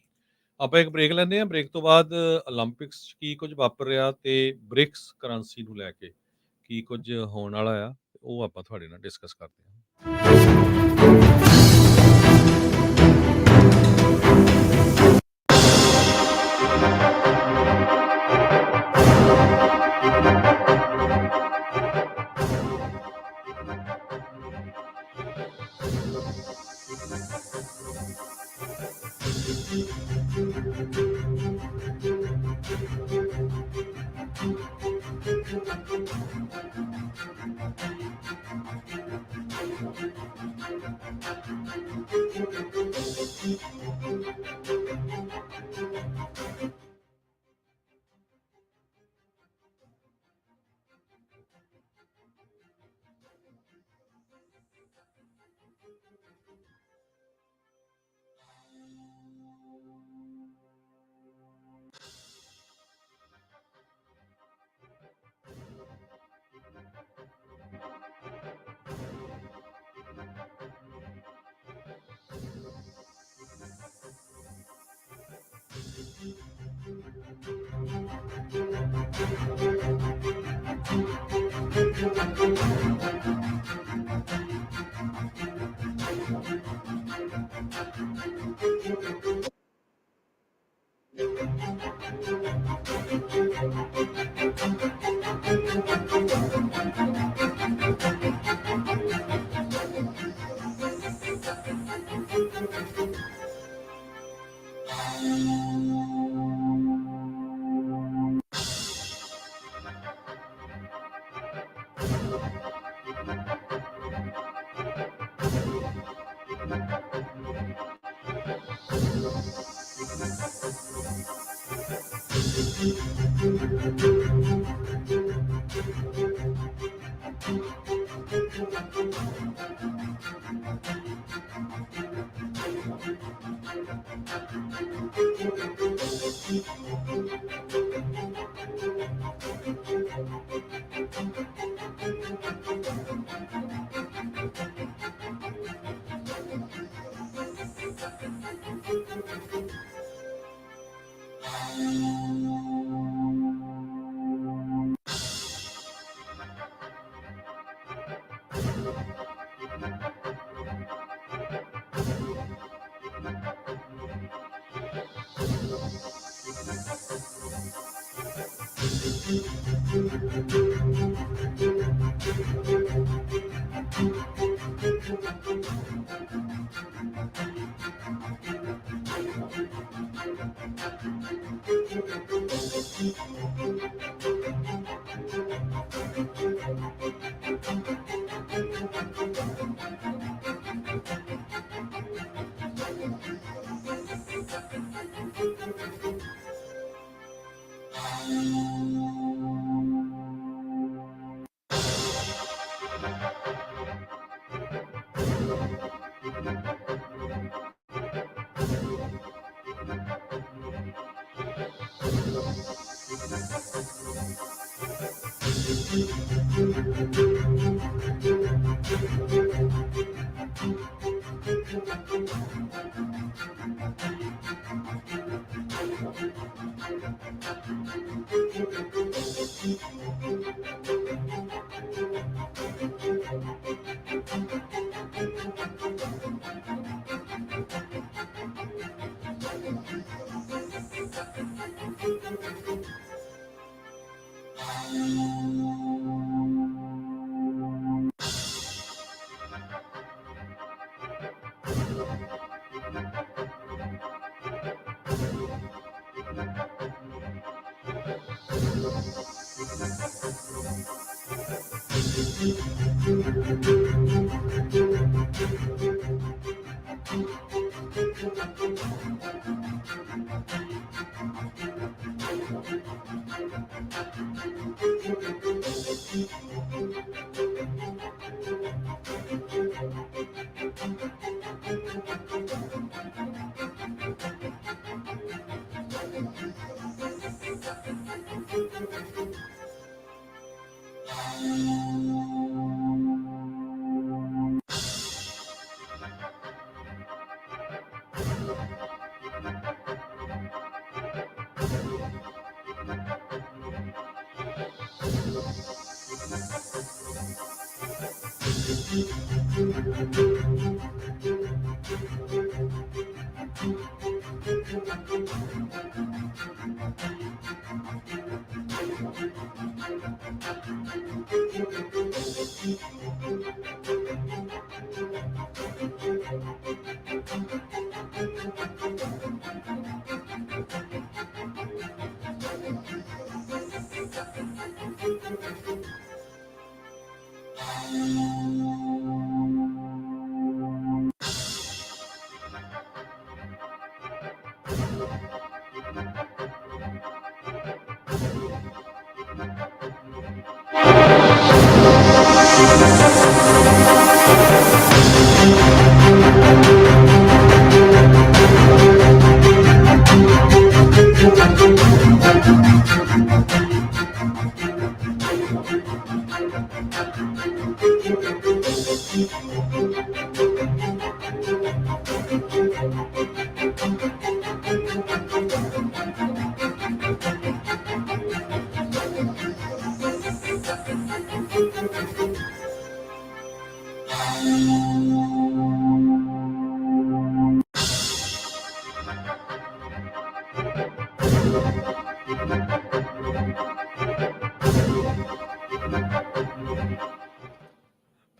ਆਪਾਂ ਇੱਕ ਬ੍ਰੇਕ ਲੈਂਦੇ ਹਾਂ। ਬ੍ਰੇਕ ਤੋਂ ਬਾਅਦ 올림픽ਸ 'ਚ ਕੀ ਕੁਝ ਵਾਪਰ ਰਿਹਾ ਤੇ ਬ੍ਰਿਕਸ ਕਰੰਸੀ ਨੂੰ ਲੈ ਕੇ ਕੀ ਕੁਝ ਹੋਣ ਵਾਲਾ ਆ, ਉਹ ਆਪਾਂ ਤੁਹਾਡੇ ਨਾਲ ਡਿਸਕਸ ਕਰਦੇ ਹਾਂ।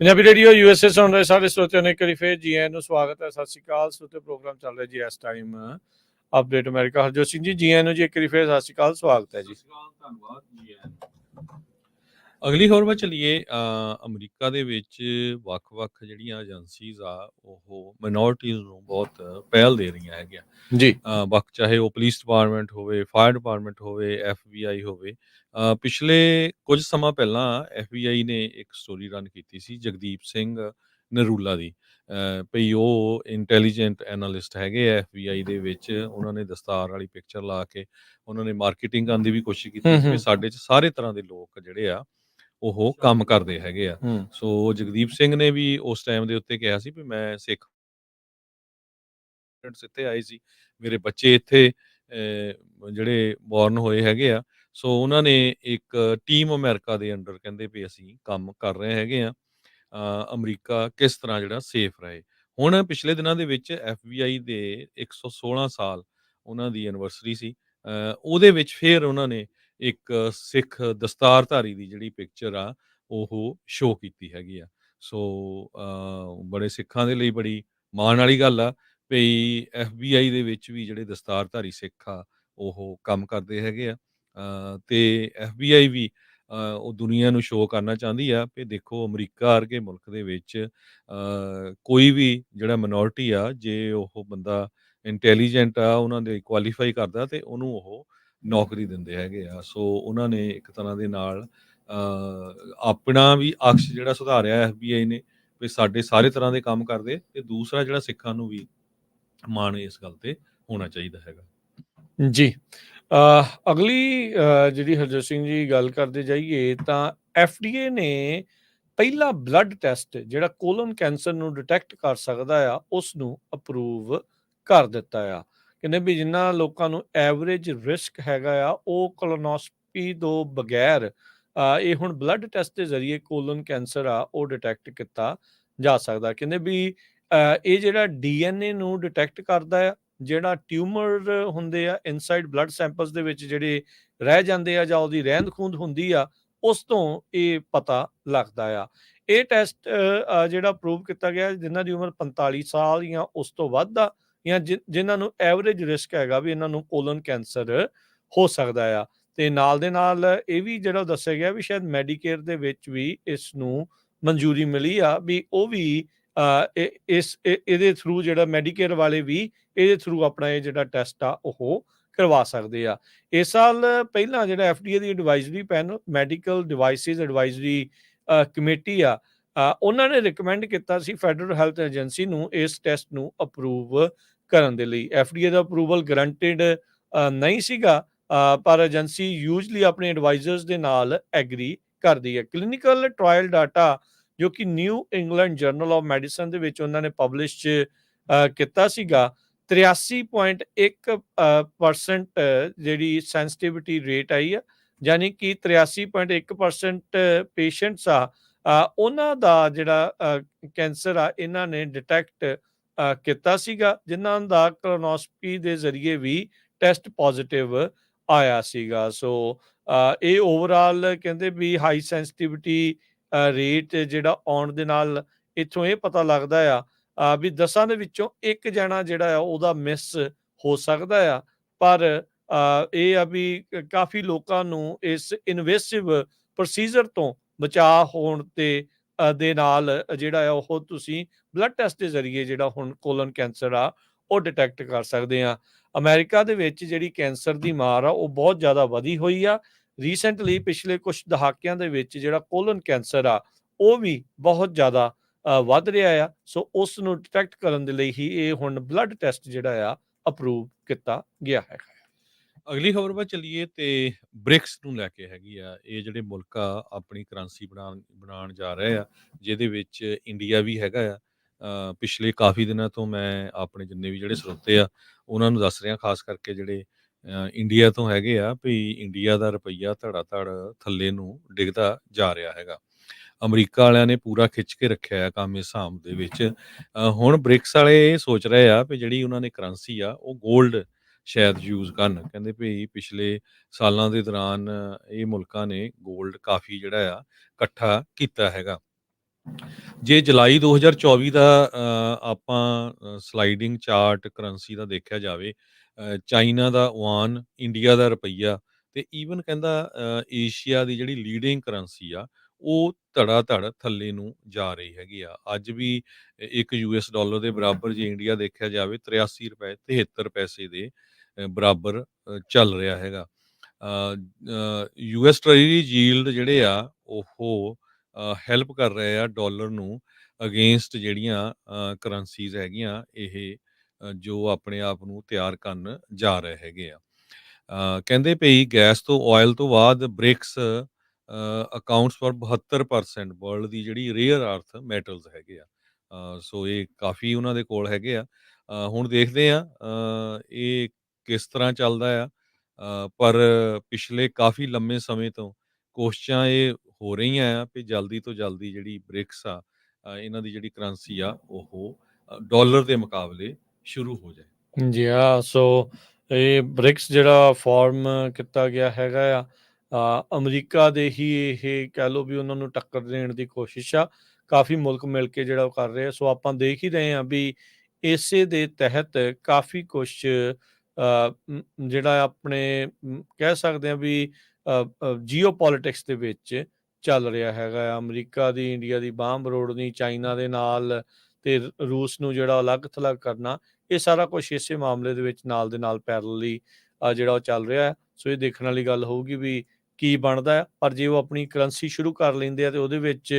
ਪੰਜਾਬੀ ਰੇਡੀਓ USA ਸੁਣ ਰਹੇ ਸਾਰੇ ਸਰੋਤਿਆਂ ਨੂੰ ਇੱਕ ਵਾਰੀ ਫੇਰ ਜੀ ਆਇਆਂ ਨੂੰ ਸਵਾਗਤ ਹੈ। ਸਤਿ ਸ਼੍ਰੀ ਅਕਾਲ। ਸਰੋਤੇ ਪ੍ਰੋਗਰਾਮ ਚੱਲ ਰਿਹਾ ਜੀ ਇਸ time update America. Harjot Singh ji, ਜੀ ਆਇਆਂ ਨੂੰ ਜੀ ਇੱਕ ਵਾਰੀ ਫੇਰ ਸਤਿ ਸ਼੍ਰੀ ਅਕਾਲ, ਸਵਾਗਤ ਹੈ ਜੀ। ਧੰਨਵਾਦ ਜੀ ਆਇਆਂ ਨੂੰ। ਅਗਲੀ ਖਬਰ ਵੱਲ ਚੱਲੀਏ। ਅਮਰੀਕਾ ਦੇ ਵਿੱਚ ਵੱਖ-ਵੱਖ ਜਿਹੜੀਆਂ ਏਜੰਸੀਜ਼ ਆ ਉਹ ਮਾਈਨੋਰਟੀਜ਼ ਨੂੰ ਬਹੁਤ ਪਹਿਲ ਦੇ ਰਹੀਆਂ ਹੈਗੀਆਂ। ਜੀ ਵੱਖ ਚਾਹੇ ਉਹ ਪੁਲਿਸ ਡਿਪਾਰਟਮੈਂਟ ਹੋਵੇ, ਫਾਇਰ ਡਿਪਾਰਟਮੈਂਟ ਹੋਵੇ, FBI ਹੋਵੇ। ਪਿਛਲੇ ਕੁਝ ਸਮਾਂ ਪਹਿਲਾਂ FBI ਨੇ ਇੱਕ ਸਟੋਰੀ ਰਨ ਕੀਤੀ ਸੀ ਜਗਦੀਪ ਸਿੰਘ ਨਰੂਲਾ ਦੀ। ਭਈ ਉਹ ਇੰਟੈਲੀਜੈਂਟ ਐਨਾਲਿਸਟ ਹੈਗੇ ਆ FBI ਦੇ ਵਿੱਚ। ਉਹਨਾਂ ਨੇ ਦਸਤਾਰ ਵਾਲੀ ਪਿਕਚਰ ਲਾ ਕੇ ਉਹਨਾਂ ਨੇ ਮਾਰਕੀਟਿੰਗ ਕਰਨ ਦੀ ਵੀ ਕੋਸ਼ਿਸ਼ ਕੀਤੀ ਸੀ ਵੀ ਸਾਡੇ 'ਚ ਸਾਰੇ ਤਰ੍ਹਾਂ ਦੇ ਲੋਕ ਜਿਹੜੇ ਆ ਉਹ ਕੰਮ ਕਰਦੇ ਹੈਗੇ ਆ। ਸੋ ਜਗਦੀਪ ਸਿੰਘ ਨੇ ਵੀ ਉਸ ਟਾਈਮ ਦੇ ਉੱਤੇ ਕਿਹਾ ਸੀ ਵੀ ਮੈਂ ਸਿੱਖ ਇੱਥੇ ਆਏ ਸੀ, ਮੇਰੇ ਬੱਚੇ ਇੱਥੇ ਜਿਹੜੇ ਬੋਰਨ ਹੋਏ ਹੈਗੇ ਆ। ਸੋ ਉਹਨਾਂ ਨੇ ਇੱਕ ਟੀਮ ਅਮਰੀਕਾ ਦੇ ਅੰਡਰ ਕਹਿੰਦੇ ਵੀ ਅਸੀਂ ਕੰਮ ਕਰ ਰਹੇ ਹੈਗੇ ਆ। ਅਮਰੀਕਾ ਕਿਸ ਤਰ੍ਹਾਂ ਜਿਹੜਾ ਸੇਫ ਰਹੇ। ਹੁਣ ਪਿਛਲੇ ਦਿਨਾਂ ਦੇ ਵਿੱਚ FBI ਦੇ 116 ਸਾਲ ਉਹਨਾਂ ਦੀ ਐਨੀਵਰਸਰੀ ਸੀ। ਉਹਦੇ ਵਿੱਚ ਫਿਰ ਉਹਨਾਂ ਨੇ ਇੱਕ ਸਿੱਖ ਦਸਤਾਰਧਾਰੀ ਦੀ ਜਿਹੜੀ ਪਿਕਚਰ ਆ ਉਹ ਸ਼ੋਅ ਕੀਤੀ ਹੈਗੀ ਆ। ਸੋ ਬੜੇ ਸਿੱਖਾਂ ਦੇ ਲਈ ਬੜੀ ਮਾਣ ਵਾਲੀ ਗੱਲ ਆ ਭਈ FBI ਦੇ ਵਿੱਚ ਵੀ ਜਿਹੜੇ ਦਸਤਾਰਧਾਰੀ ਸਿੱਖ ਆ ਉਹ ਕੰਮ ਕਰਦੇ ਹੈਗੇ ਆ। ਤੇ FBI ਵੀ ਉਹ ਦੁਨੀਆ ਨੂੰ ਸ਼ੋਅ ਕਰਨਾ ਚਾਹੁੰਦੀ ਆ ਵੀ ਦੇਖੋ ਅਮਰੀਕਾ ਵਰਗੇ ਮੁਲਕ ਦੇ ਵਿੱਚ ਕੋਈ ਵੀ ਜਿਹੜਾ ਮਿਨੋਰਟੀ ਆ ਜੇ ਉਹ ਬੰਦਾ ਇੰਟੈਲੀਜੈਂਟ ਆ, ਉਹਨਾਂ ਦੇ ਕੁਆਲੀਫਾਈ ਕਰਦਾ ਤੇ ਉਹਨੂੰ ਉਹ ਨੌਕਰੀ ਦਿੰਦੇ ਹੈਗੇ ਆ। ਸੋ ਉਹਨਾਂ ਨੇ ਇੱਕ ਤਰ੍ਹਾਂ ਦੇ ਨਾਲ ਆਪਣਾ ਵੀ ਅਕਸ਼ ਜਿਹੜਾ ਸੁਧਾਰਿਆ FBI ਨੇ ਵੀ ਸਾਡੇ ਸਾਰੇ ਤਰ੍ਹਾਂ ਦੇ ਕੰਮ ਕਰਦੇ, ਤੇ ਦੂਸਰਾ ਜਿਹੜਾ ਸਿੱਖਾਂ ਨੂੰ ਵੀ ਮਾਣ ਇਸ ਗੱਲ ਤੇ ਹੋਣਾ ਚਾਹੀਦਾ ਹੈਗਾ। ਜੀ। ਅਗਲੀ ਜਿਹੜੀ ਹਰਜੋਤ ਸਿੰਘ ਜੀ ਗੱਲ ਕਰਦੇ ਜਾਈਏ ਤਾਂ FDA ਨੇ ਪਹਿਲਾ ਬਲੱਡ ਟੈਸਟ ਜਿਹੜਾ ਕੋਲਨ ਕੈਂਸਰ ਨੂੰ ਡਿਟੈਕਟ ਕਰ ਸਕਦਾ ਆ ਉਸ ਨੂੰ ਅਪਰੂਵ ਕਰ ਦਿੱਤਾ ਆ। ਕਹਿੰਦੇ ਵੀ ਜਿਨ੍ਹਾਂ ਲੋਕਾਂ ਨੂੰ ਐਵਰੇਜ ਰਿਸਕ ਹੈਗਾ ਆ ਉਹ ਕੋਲੋਨੋਸਕੋਪੀ ਤੋਂ ਬਗੈਰ ਇਹ ਹੁਣ ਬਲੱਡ ਟੈਸਟ ਦੇ ਜ਼ਰੀਏ ਕੋਲਨ ਕੈਂਸਰ ਆ ਉਹ ਡਿਟੈਕਟ ਕੀਤਾ ਜਾ ਸਕਦਾ। ਕਹਿੰਦੇ ਵੀ ਇਹ ਜਿਹੜਾ DNA ਨੂੰ ਡਿਟੈਕਟ ਕਰਦਾ ਆ, ਜਿਹੜਾ ਟਿਊਮਰ ਹੁੰਦੇ ਆ ਇਨਸਾਈਡ ਬਲੱਡ ਸੈਂਪਲਸ ਦੇ ਵਿੱਚ ਜਿਹੜੇ ਰਹਿ ਜਾਂਦੇ ਆ ਜਾਂ ਉਹਦੀ ਰਹਿੰਦ ਖੂੰਹਦ ਹੁੰਦੀ ਆ, ਉਸ ਤੋਂ ਇਹ ਪਤਾ ਲੱਗਦਾ ਆ। ਇਹ ਟੈਸਟ ਜਿਹੜਾ ਪ੍ਰੂਵ ਕੀਤਾ ਗਿਆ ਜਿਨ੍ਹਾਂ ਦੀ ਉਮਰ 45 ਸਾਲ ਜਾਂ ਉਸ ਤੋਂ ਵੱਧ ਆ, ਜਾਂ ਜਿਨ੍ਹਾਂ ਨੂੰ ਐਵਰੇਜ ਰਿਸਕ ਹੈਗਾ ਵੀ ਇਹਨਾਂ ਨੂੰ ਕੋਲਨ ਕੈਂਸਰ ਹੋ ਸਕਦਾ ਆ। ਤੇ ਨਾਲ ਦੇ ਨਾਲ ਇਹ ਵੀ ਜਿਹੜਾ ਦੱਸਿਆ ਗਿਆ ਵੀ ਸ਼ਾਇਦ ਮੈਡੀਕੇਅਰ ਦੇ ਵਿੱਚ ਵੀ ਇਸ ਨੂੰ ਮਨਜ਼ੂਰੀ ਮਿਲੀ ਆ ਵੀ ਉਹ ਵੀ ਇਹਦੇ ਥਰੂ ਜਿਹੜਾ ਮੈਡੀਕੇਅਰ ਵਾਲੇ ਵੀ ਇਹਦੇ ਥਰੂ ਆਪਣਾ ਇਹ ਜਿਹੜਾ ਟੈਸਟ ਆ ਉਹ ਕਰਵਾ ਸਕਦੇ ਆ। ਇਸ ਸਾਲ ਪਹਿਲਾਂ ਜਿਹੜਾ FDA ਦੀ advisory panel medical devices advisory committee ਆ, ਉਹਨਾਂ ਨੇ ਰਿਕਮੈਂਡ ਕੀਤਾ ਸੀ ਫੈਡਰਲ ਹੈਲਥ ਏਜੰਸੀ ਨੂੰ ਇਸ ਟੈਸਟ ਨੂੰ ਅਪਰੂਵ ਕਰਨ ਦੇ ਲਈ। FDA ਦਾ ਅਪਰੂਵਲ ਗਰੰਟਿਡ ਨਹੀਂ ਸੀਗਾ, ਪਰ ਏਜੰਸੀ ਯੂਜਲੀ ਆਪਣੇ ਐਡਵਾਈਜ਼ਰਸ ਦੇ ਨਾਲ ਐਗਰੀ ਕਰਦੀ ਹੈ। ਕਲੀਨਿਕਲ ਟ੍ਰਾਇਲ ਡਾਟਾ ਜੋ ਕਿ new England general of medicine ਦੇ ਵਿੱਚ ਉਹਨਾਂ ਨੇ ਪਬਲਿਸ਼ ਕੀਤਾ ਸੀਗਾ, 83.1% ਜਿਹੜੀ ਸੈਂਸਿਟਿਵਿਟੀ ਰੇਟ ਆਈ ਆ, ਯਾਨੀ ਕਿ 83.1% ਪੇਸ਼ੈਂਟਸ ਆ ਉਹਨਾਂ ਦਾ ਜਿਹੜਾ ਕੈਂਸਰ ਆ ਇਹਨਾਂ ਨੇ ਡਿਟੈਕਟ ਕੀਤਾ ਸੀਗਾ, ਜਿਨ੍ਹਾਂ ਦਾ ਕੋਲੋਨੋਸਕੋਪੀ ਦੇ ਜ਼ਰੀਏ ਵੀ ਟੈਸਟ ਪੋਜ਼ਿਟਿਵ ਆਇਆ ਸੀਗਾ। ਸੋ ਇਹ ਓਵਰਆਲ ਕਹਿੰਦੇ ਵੀ ਹਾਈ ਸੈਂਸਿਟਿਵਿਟੀ ਰੇਟ ਜਿਹੜਾ ਆਉਣ ਦੇ ਨਾਲ ਇੱਥੋਂ ਇਹ ਪਤਾ ਲੱਗਦਾ ਆ ਵੀ 10 ਦੇ ਵਿੱਚੋਂ ਇੱਕ ਜਣਾ ਜਿਹੜਾ ਆ ਉਹਦਾ ਮਿਸ ਹੋ ਸਕਦਾ ਆ, ਪਰ ਇਹ ਆ ਵੀ ਕਾਫੀ ਲੋਕਾਂ ਨੂੰ ਇਸ ਇਨਵੇਸਿਵ ਪ੍ਰੋਸੀਜਰ ਤੋਂ ਬਚਾਅ ਹੋਣ ਤੇ ਦੇ ਨਾਲ ਜਿਹੜਾ ਆ ਉਹ ਤੁਸੀਂ ਬਲੱਡ ਟੈਸਟ ਦੇ ਜ਼ਰੀਏ ਜਿਹੜਾ ਹੁਣ ਕੋਲਨ ਕੈਂਸਰ ਆ ਉਹ ਡਿਟੈਕਟ ਕਰ ਸਕਦੇ ਆ। ਅਮਰੀਕਾ ਦੇ ਵਿੱਚ ਜਿਹੜੀ ਕੈਂਸਰ ਦੀ ਮਾਰ ਆ ਉਹ ਬਹੁਤ ਜ਼ਿਆਦਾ ਵਧੀ ਹੋਈ ਆ। ਰੀਸੈਂਟਲੀ ਪਿਛਲੇ ਕੁਝ ਦਹਾਕਿਆਂ ਦੇ ਵਿੱਚ ਜਿਹੜਾ ਕੋਲਨ ਕੈਂਸਰ ਆ ਉਹ ਵੀ ਬਹੁਤ ਜ਼ਿਆਦਾ ਵੱਧ ਰਿਹਾ ਆ। ਸੋ ਉਸ ਨੂੰ ਡਿਟੈਕਟ ਕਰਨ ਦੇ ਲਈ ਹੀ ਇਹ ਹੁਣ ਬਲੱਡ ਟੈਸਟ ਜਿਹੜਾ ਆ ਅਪਰੂਵ ਕੀਤਾ ਗਿਆ ਹੈ। ਅਗਲੀ ਖਬਰ ਵੱਲ ਚੱਲੀਏ ਤੇ ਬ੍ਰਿਕਸ ਨੂੰ ਲੈ ਕੇ ਹੈਗੀ ਆ। ਇਹ ਜਿਹੜੇ ਮੁਲਕ ਆ ਆਪਣੀ ਕਰੰਸੀ ਬਣਾਉਣ ਜਾ ਰਹੇ ਆ, ਜਿਹਦੇ ਵਿੱਚ ਇੰਡੀਆ ਵੀ ਹੈਗਾ ਆ। ਪਿਛਲੇ ਕਾਫੀ ਦਿਨਾਂ ਤੋਂ ਮੈਂ ਆਪਣੇ ਜਿੰਨੇ ਵੀ ਜਿਹੜੇ ਸਰੋਤੇ ਆ ਉਹਨਾਂ ਨੂੰ ਦੱਸ ਰਿਹਾ, ਖਾਸ ਕਰਕੇ ਜਿਹੜੇ ਇੰਡੀਆ ਤੋਂ ਹੈਗੇ ਆ, ਵੀ ਇੰਡੀਆ ਦਾ ਰੁਪਈਆ ਧੜਾ ਧੜ ਥੱਲੇ ਨੂੰ ਡਿੱਗਦਾ ਜਾ ਰਿਹਾ ਹੈਗਾ। ਅਮਰੀਕਾ ਵਾਲਿਆਂ ਨੇ ਪੂਰਾ ਖਿੱਚ ਕੇ ਰੱਖਿਆ ਹੈ ਕੰਮ ਇਸ ਹਿਸਾਬ ਦੇ ਵਿੱਚ। ਹੁਣ ਬ੍ਰਿਕਸ ਵਾਲੇ ਇਹ ਸੋਚ ਰਹੇ ਆ ਵੀ ਜਿਹੜੀ ਉਹਨਾਂ ਨੇ ਕਰੰਸੀ ਆ ਉਹ 골ਡ ਸ਼ਾਇਦ ਯੂਜ਼ ਕਰਨ। ਕਹਿੰਦੇ ਵੀ ਪਿਛਲੇ ਸਾਲਾਂ ਦੇ ਦੌਰਾਨ ਇਹ ਮੁਲਕਾਂ ਨੇ 골ਡ ਕਾਫੀ ਜਿਹੜਾ ਆ ਇਕੱਠਾ ਕੀਤਾ ਹੈਗਾ। ਜੇ ਜੁਲਾਈ 2024 ਦਾ ਆਪਾਂ ਸਲਾਈਡਿੰਗ ਚਾਰਟ ਕਰੰਸੀ ਦਾ ਦੇਖਿਆ ਜਾਵੇ, ਚਾਈਨਾ ਦਾ ਯੁਆਨ, ਇੰਡੀਆ ਦਾ ਰੁਪਈਆ ਤੇ ਈਵਨ ਕਹਿੰਦਾ ਏਸ਼ੀਆ ਦੀ ਜਿਹੜੀ ਲੀਡਿੰਗ ਕਰੰਸੀ ਆ ਉਹ ਧੜਾ ਧੜ ਥੱਲੇ ਨੂੰ ਜਾ ਰਹੀ ਹੈਗੀ ਆ। ਅੱਜ ਵੀ ਇੱਕ US ਡਾਲਰ ਦੇ ਬਰਾਬਰ ਜੇ ਇੰਡੀਆ ਦੇਖਿਆ ਜਾਵੇ 83 ਰੁਪਏ 73 ਪੈਸੇ ਦੇ ਬਰਾਬਰ ਚੱਲ ਰਿਹਾ ਹੈਗਾ। US ਟ੍ਰੈਜਰੀ ਯੀਲਡ ਜਿਹੜੇ ਆ ਉਹ ਹੈਲਪ ਕਰ ਰਹੇ ਆ ਡਾਲਰ ਨੂੰ ਅਗੇਂਸਟ ਜਿਹੜੀਆਂ ਕਰੰਸੀਜ਼ ਹੈਗੀਆਂ ਇਹ ਜੋ ਆਪਣੇ ਆਪ ਨੂੰ ਤਿਆਰ ਕਰਨ ਜਾ ਰਹੇ ਹੈਗੇ ਆ। ਕਹਿੰਦੇ ਪਈ ਗੈਸ ਤੋਂ ਆਇਲ ਤੋਂ ਬਾਅਦ ਬ੍ਰਿਕਸ ਅਕਾਊਂਟਸ ਫॉर 72% ਵਰਲਡ ਦੀ ਜਿਹੜੀ ਰੇਅਰ ਅਰਥ ਮੈਟਲਸ ਹੈਗੇ ਆ। ਸੋ ਇਹ ਕਾਫੀ ਉਹਨਾਂ ਦੇ ਕੋਲ ਹੈਗੇ ਆ। ਹੁਣ ਦੇਖਦੇ ਆ ਇਹ ਕਿਸ ਤਰ੍ਹਾਂ ਚੱਲਦਾ ਆ। ਪਰ ਪਿਛਲੇ ਕਾਫੀ ਲੰਮੇ ਸਮੇਂ ਤੋਂ ਕੋਸ਼ਿਸ਼ਾਂ ਇਹ ਹੋ ਰਹੀਆਂ ਆ ਵੀ ਜਲਦੀ ਤੋਂ ਜਲਦੀ ਜਿਹੜੀ ਬ੍ਰਿਕਸ ਆ ਇਹਨਾਂ ਦੀ ਜਿਹੜੀ ਕਰੰਸੀ ਆ ਉਹ ਡਾਲਰ ਦੇ ਮੁਕਾਬਲੇ ਸ਼ੁਰੂ ਹੋ ਜਾਏ। ਜੀ ਹਾਂ, ਸੋ ਇਹ ਬ੍ਰਿਕਸ ਜਿਹੜਾ ਫਾਰਮ ਕੀਤਾ ਗਿਆ ਹੈਗਾ ਆ, ਅਮਰੀਕਾ ਦੇ ਹੀ ਇਹ ਕਹਿ ਲਓ ਵੀ ਉਹਨਾਂ ਨੂੰ ਟੱਕਰ ਦੇਣ ਦੀ ਕੋਸ਼ਿਸ਼ ਆ। ਕਾਫੀ ਮੁਲਕ ਮਿਲ ਕੇ ਜਿਹੜਾ ਉਹ ਕਰ ਰਹੇ ਆ। ਸੋ ਆਪਾਂ ਦੇਖ ਹੀ ਰਹੇ ਹਾਂ ਵੀ ਇਸੇ ਦੇ ਤਹਿਤ ਕਾਫੀ ਕੁਛ ਜਿਹੜਾ ਆਪਣੇ ਕਹਿ ਸਕਦੇ ਹਾਂ ਵੀ ਜੀਓ ਪੋਲਿਟਿਕਸ ਦੇ ਵਿੱਚ ਚੱਲ ਰਿਹਾ ਹੈਗਾ ਆ। ਅਮਰੀਕਾ ਦੀ ਇੰਡੀਆ ਦੀ ਬਾਂਹ ਮਰੋੜਨੀ, ਚਾਈਨਾ ਦੇ ਨਾਲ ਤੇ ਰੂਸ ਨੂੰ ਜਿਹੜਾ ਅਲੱਗ ਥਲੱਗ ਕਰਨਾ, ਇਹ ਸਾਰਾ ਕੁਛ ਇਸੇ ਮਾਮਲੇ ਦੇ ਵਿੱਚ ਨਾਲ ਦੇ ਨਾਲ ਪੈਰਲਲੀ ਜਿਹੜਾ ਉਹ ਚੱਲ ਰਿਹਾ ਹੈ। ਸੋ ਇਹ ਦੇਖਣ ਵਾਲੀ ਗੱਲ ਹੋਊਗੀ ਵੀ ਕੀ ਬਣਦਾ ਆ, ਪਰ ਜੇ ਉਹ ਆਪਣੀ ਕਰੰਸੀ ਸ਼ੁਰੂ ਕਰ ਲੈਂਦੇ ਆ ਤੇ ਉਹਦੇ ਵਿੱਚ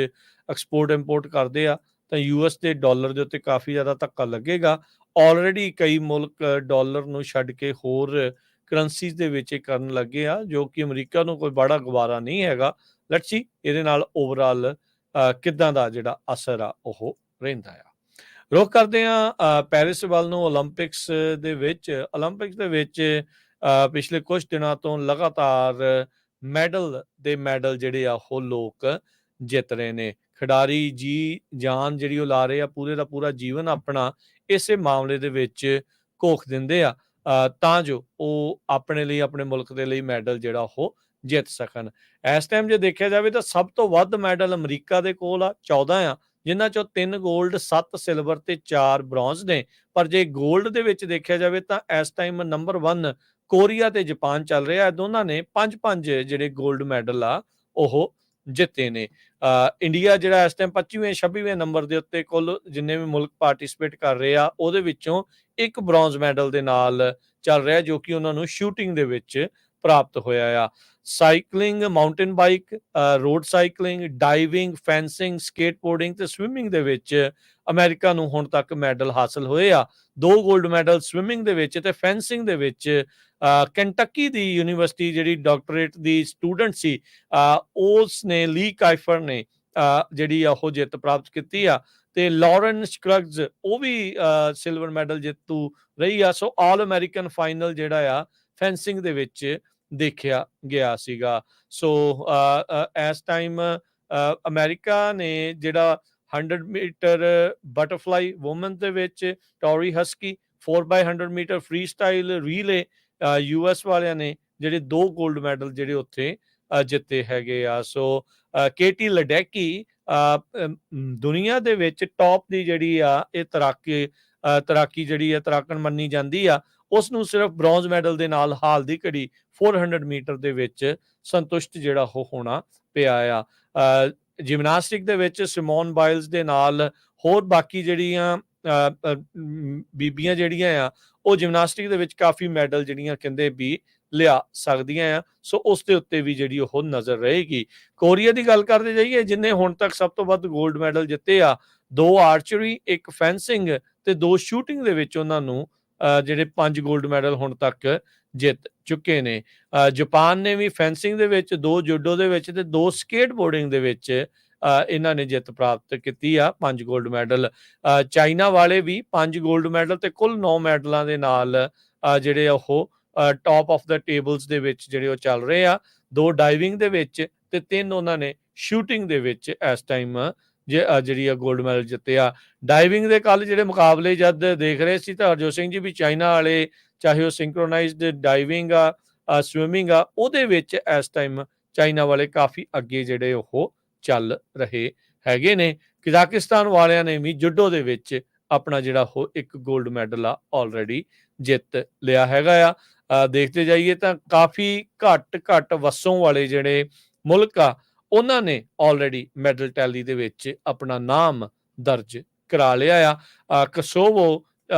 ਐਕਸਪੋਰਟ ਇੰਪੋਰਟ ਕਰਦੇ ਆ ਤਾਂ ਯੂਐਸ ਦੇ ਡਾਲਰ ਦੇ ਉੱਤੇ ਕਾਫੀ ਜ਼ਿਆਦਾ ਧੱਕਾ ਲੱਗੇਗਾ। ਆਲਰੇਡੀ ਕਈ ਮੁਲਕ ਡਾਲਰ ਨੂੰ ਛੱਡ ਕੇ ਹੋਰ ਕਰੰਸੀਜ਼ ਦੇ ਵਿੱਚ ਇਹ ਕਰਨ ਲੱਗੇ ਆ, ਜੋ ਕਿ ਅਮਰੀਕਾ ਨੂੰ ਕੋਈ ਬੜਾ ਗਵਾਰਾ ਨਹੀਂ ਹੈਗਾ। ਲੈਟਸ ਸੀ ਇਹਦੇ ਨਾਲ ਓਵਰਆਲ ਕਿੱਦਾਂ ਦਾ ਜਿਹੜਾ ਅਸਰ ਆ ਉਹ ਰਹਿੰਦਾ ਆ। ਰੁਖ ਕਰਦੇ ਆ ਪੈਰਿਸ ਵੱਲ ਨੂੰ। ਓਲੰਪਿਕਸ ਦੇ ਵਿੱਚ ਪਿਛਲੇ ਕੁਝ ਦਿਨਾਂ ਤੋਂ ਲਗਾਤਾਰ ਮੈਡਲ ਜਿਹੜੇ ਆ ਉਹ ਲੋਕ ਜਿੱਤ ਰਹੇ ਨੇ। ਖਿਡਾਰੀ ਜੀ ਜਾਨ ਜਿਹੜੀ ਉਹ ਲਾ ਰਹੇ ਆ, ਪੂਰੇ ਦਾ ਪੂਰਾ ਜੀਵਨ ਆਪਣਾ ਇਸੇ ਮਾਮਲੇ ਦੇ ਵਿੱਚ ਘੋਖ ਦਿੰਦੇ ਆ ਤਾਂ ਜੋ ਉਹ ਆਪਣੇ ਲਈ, ਆਪਣੇ ਮੁਲਕ ਦੇ ਲਈ ਮੈਡਲ ਜਿਹੜਾ ਉਹ ਜਿੱਤ ਸਕਣ। ਇਸ ਟਾਈਮ ਜੇ ਦੇਖਿਆ ਜਾਵੇ ਤਾਂ ਸਭ ਤੋਂ ਵੱਧ ਮੈਡਲ ਅਮਰੀਕਾ ਦੇ ਕੋਲ ਆ, 14 ਆ, ਜਿਨ੍ਹਾਂ ਚੋਂ 3 ਗੋਲਡ, 7 ਸਿਲਵਰ ਤੇ 4 ਬ੍ਰੌਂਜ਼ ਨੇ। ਪਰ ਜੇ ਗੋਲਡ ਦੇ ਵਿੱਚ ਦੇਖਿਆ ਜਾਵੇ ਤਾਂ ਇਸ ਟਾਈਮ ਨੰਬਰ 1 ਕੋਰੀਆ ਤੇ ਜਾਪਾਨ ਚੱਲ ਰਿਹਾ। ਦੋਨਾਂ ਨੇ 5-5 ਜਿਹੜੇ ਗੋਲਡ ਮੈਡਲ ਆ ਉਹ ਜਿੱਤੇ ਨੇ। ਇੰਡੀਆ ਜਿਹੜਾ ਇਸ ਟਾਈਮ 25ਵੇਂ 26ਵੇਂ ਨੰਬਰ ਦੇ ਉੱਤੇ ਕੁੱਲ ਜਿੰਨੇ ਵੀ ਮੁਲਕ ਪਾਰਟਿਸਿਪੇਟ ਕਰ ਰਹੇ ਆ ਉਹਦੇ ਵਿੱਚੋਂ ਇੱਕ ਬ੍ਰੌਂਜ਼ ਮੈਡਲ ਦੇ ਨਾਲ ਚੱਲ ਰਿਹਾ, ਜੋ ਕਿ ਉਹਨਾਂ ਨੂੰ ਸ਼ੂਟਿੰਗ ਦੇ ਵਿੱਚ ਪ੍ਰਾਪਤ ਹੋਇਆ ਆ। Cycling, mountain bike, road cycling, diving, fencing, skateboarding ਤੇ ਸਵਿਮਿੰਗ ਦੇ ਵਿੱਚ ਅਮਰੀਕਾ ਨੂੰ ਹੁਣ ਤੱਕ ਮੈਡਲ ਹਾਸਲ ਹੋਏ ਆ। 2 ਗੋਲਡ ਮੈਡਲ ਸਵਿਮਿੰਗ ਦੇ ਵਿੱਚ ਤੇ ਫੈਂਸਿੰਗ ਦੇ ਵਿੱਚ ਕੈਂਟਕੀ ਦੀ ਯੂਨੀਵਰਸਿਟੀ ਜਿਹੜੀ ਡਾਕਟਰੇਟ ਦੀ ਸਟੂਡੈਂਟ ਸੀ ਉਸ ਨੇ, ਲੀ ਕਾਈਫਰ ਨੇ ਜਿਹੜੀ ਆ ਉਹ ਜਿੱਤ ਪ੍ਰਾਪਤ ਕੀਤੀ ਆ। ਤੇ ਲੌਰਨ ਸਕ੍ਰਗਜ਼ ਉਹ ਵੀ ਸਿਲਵਰ ਮੈਡਲ ਜੇਤੂ ਰਹੀ ਆ। ਸੋ ਆਲ ਅਮਰੀਕਨ ਫਾਈਨਲ ਜਿਹੜਾ ਆ ਫੈਂਸਿੰਗ ਦੇ ਵਿੱਚ ਦੇਖਿਆ ਗਿਆ ਸੀਗਾ। ਸੋ ਇਸ ਟਾਈਮ ਅਮਰੀਕਾ ਨੇ ਜਿਹੜਾ 100 ਮੀਟਰ ਬਟਰਫਲਾਈ ਵੂਮਨ ਦੇ ਵਿੱਚ Torri Huske, 4x100 metre freestyle relay US ਵਾਲਿਆਂ ਨੇ ਜਿਹੜੇ 2 ਗੋਲਡ ਮੈਡਲ ਜਿਹੜੇ ਉੱਥੇ ਜਿੱਤੇ ਹੈਗੇ ਆ। ਸੋ ਕੇਟੀ ਲਡੈਕੀ ਦੁਨੀਆ ਦੇ ਵਿੱਚ ਟੌਪ ਦੀ ਜਿਹੜੀ ਆ ਇਹ ਤੈਰਾਕੀ ਜਿਹੜੀ ਆ ਤੈਰਾਕਣ ਮੰਨੀ ਜਾਂਦੀ ਆ। ਉਸ ਨੂੰ ਸਿਰਫ ਬ੍ਰੌਂਜ਼ ਮੈਡਲ ਦੇ ਨਾਲ ਹਾਲ ਦੀ ਘੜੀ 400 ਮੀਟਰ ਦੇ ਵਿੱਚ ਸੰਤੁਸ਼ਟ ਜਿਹੜਾ ਉਹ ਹੋਣਾ ਪਿਆ ਆ। ਜਿਮਨਾਸਟਿਕ ਦੇ ਵਿੱਚ ਸਿਮੋਨ ਬਾਇਲਸ ਦੇ ਨਾਲ ਹੋਰ ਬਾਕੀ ਜਿਹੜੀਆਂ ਬੀਬੀਆਂ ਜਿਹੜੀਆਂ ਆ ਉਹ ਜਿਮਨਾਸਟਿਕ ਦੇ ਵਿੱਚ ਕਾਫੀ ਮੈਡਲ ਜਿਹੜੀਆਂ ਕਹਿੰਦੇ ਵੀ ਲਿਆ ਸਕਦੀਆਂ ਆ। ਸੋ ਉਸ ਦੇ ਉੱਤੇ ਵੀ ਜਿਹੜੀ ਉਹ ਨਜ਼ਰ ਰਹੇਗੀ। ਕੋਰੀਆ ਦੀ ਗੱਲ ਕਰਦੇ ਜਾਈਏ, ਜਿੰਨੇ ਹੁਣ ਤੱਕ ਸਭ ਤੋਂ ਵੱਧ ਗੋਲਡ ਮੈਡਲ ਜਿੱਤੇ ਆ, 2 ਆਰਚਰੀ, 1 ਫੈਂਸਿੰਗ ਤੇ 2 ਸ਼ੂਟਿੰਗ ਦੇ ਵਿੱਚ ਉਹਨਾਂ ਨੂੰ ਜਿਹੜੇ 5 ਗੋਲਡ ਮੈਡਲ ਹੁਣ ਤੱਕ ਜਿੱਤ ਚੁੱਕੇ ਨੇ। ਜਾਪਾਨ ਨੇ ਵੀ ਫੈਂਸਿੰਗ ਦੇ ਵਿੱਚ, 2 ਜੂਡੋ ਦੇ ਵਿੱਚ ਤੇ 2 ਸਕੇਟਬੋਰਡਿੰਗ ਦੇ ਵਿੱਚ ਇਹਨਾਂ ਨੇ ਜਿੱਤ ਪ੍ਰਾਪਤ ਕੀਤੀ ਆ, 5 ਗੋਲਡ ਮੈਡਲ। ਚਾਈਨਾ ਵਾਲੇ ਵੀ 5 ਗੋਲਡ ਮੈਡਲ ਤੇ ਕੁੱਲ 9 ਮੈਡਲਾਂ ਦੇ ਨਾਲ ਜਿਹੜੇ ਉਹ ਟੌਪ ਆਫ ਦਾ ਟੇਬਲਸ ਦੇ ਵਿੱਚ ਜਿਹੜੇ ਉਹ ਚੱਲ ਰਹੇ ਆ। 2 ਡਾਈਵਿੰਗ ਦੇ ਵਿੱਚ ਤੇ 3 ਉਹਨਾਂ ਨੇ ਸ਼ੂਟਿੰਗ ਦੇ ਵਿੱਚ ਇਸ ਟਾਈਮ ਜਿਹੜੀ ਆ ਗੋਲਡ ਮੈਡਲ ਜਿੱਤੇ ਆ। ਡਾਈਵਿੰਗ ਦੇ ਕੱਲ ਜਿਹੜੇ ਮੁਕਾਬਲੇ ਜਦ ਦੇਖ ਰਹੇ ਸੀ ਤਾਂ ਹਰਜੋਤ ਸਿੰਘ ਜੀ ਵੀ ਚਾਈਨਾ ਵਾਲੇ, ਚਾਹੇ ਉਹ ਸਿੰਕਰੋਨਾਈਜ਼ਡ ਡਾਈਵਿੰਗ ਆ, ਸਵਿਮਿੰਗ ਆ, ਉਹਦੇ ਵਿੱਚ ਇਸ ਟਾਈਮ ਚਾਈਨਾ ਵਾਲੇ ਕਾਫੀ ਅੱਗੇ ਜਿਹੜੇ ਉਹ ਚੱਲ ਰਹੇ ਹੈਗੇ ਨੇ। ਕਜ਼ਾਕਿਸਤਾਨ ਵਾਲਿਆਂ ਨੇ ਵੀ ਜੁਡੋ ਦੇ ਵਿੱਚ ਆਪਣਾ ਜਿਹੜਾ ਉਹ 1 ਗੋਲਡ ਮੈਡਲ ਆ ਆਲਰੇਡੀ ਜਿੱਤ ਲਿਆ ਹੈਗਾ ਆ। ਦੇਖਦੇ ਜਾਈਏ ਤਾਂ ਕਾਫੀ ਘੱਟ ਵਸੋਂ ਵਾਲੇ ਜਿਹੜੇ ਮੁਲਕ ਆ ਉਹਨਾਂ ਨੇ ਆਲਰੇਡੀ ਮੈਡਲ ਟੈਲੀ ਦੇ ਵਿੱਚ ਆਪਣਾ ਨਾਮ ਦਰਜ ਕਰਾ ਲਿਆ ਆ। ਕਸੋਵੋ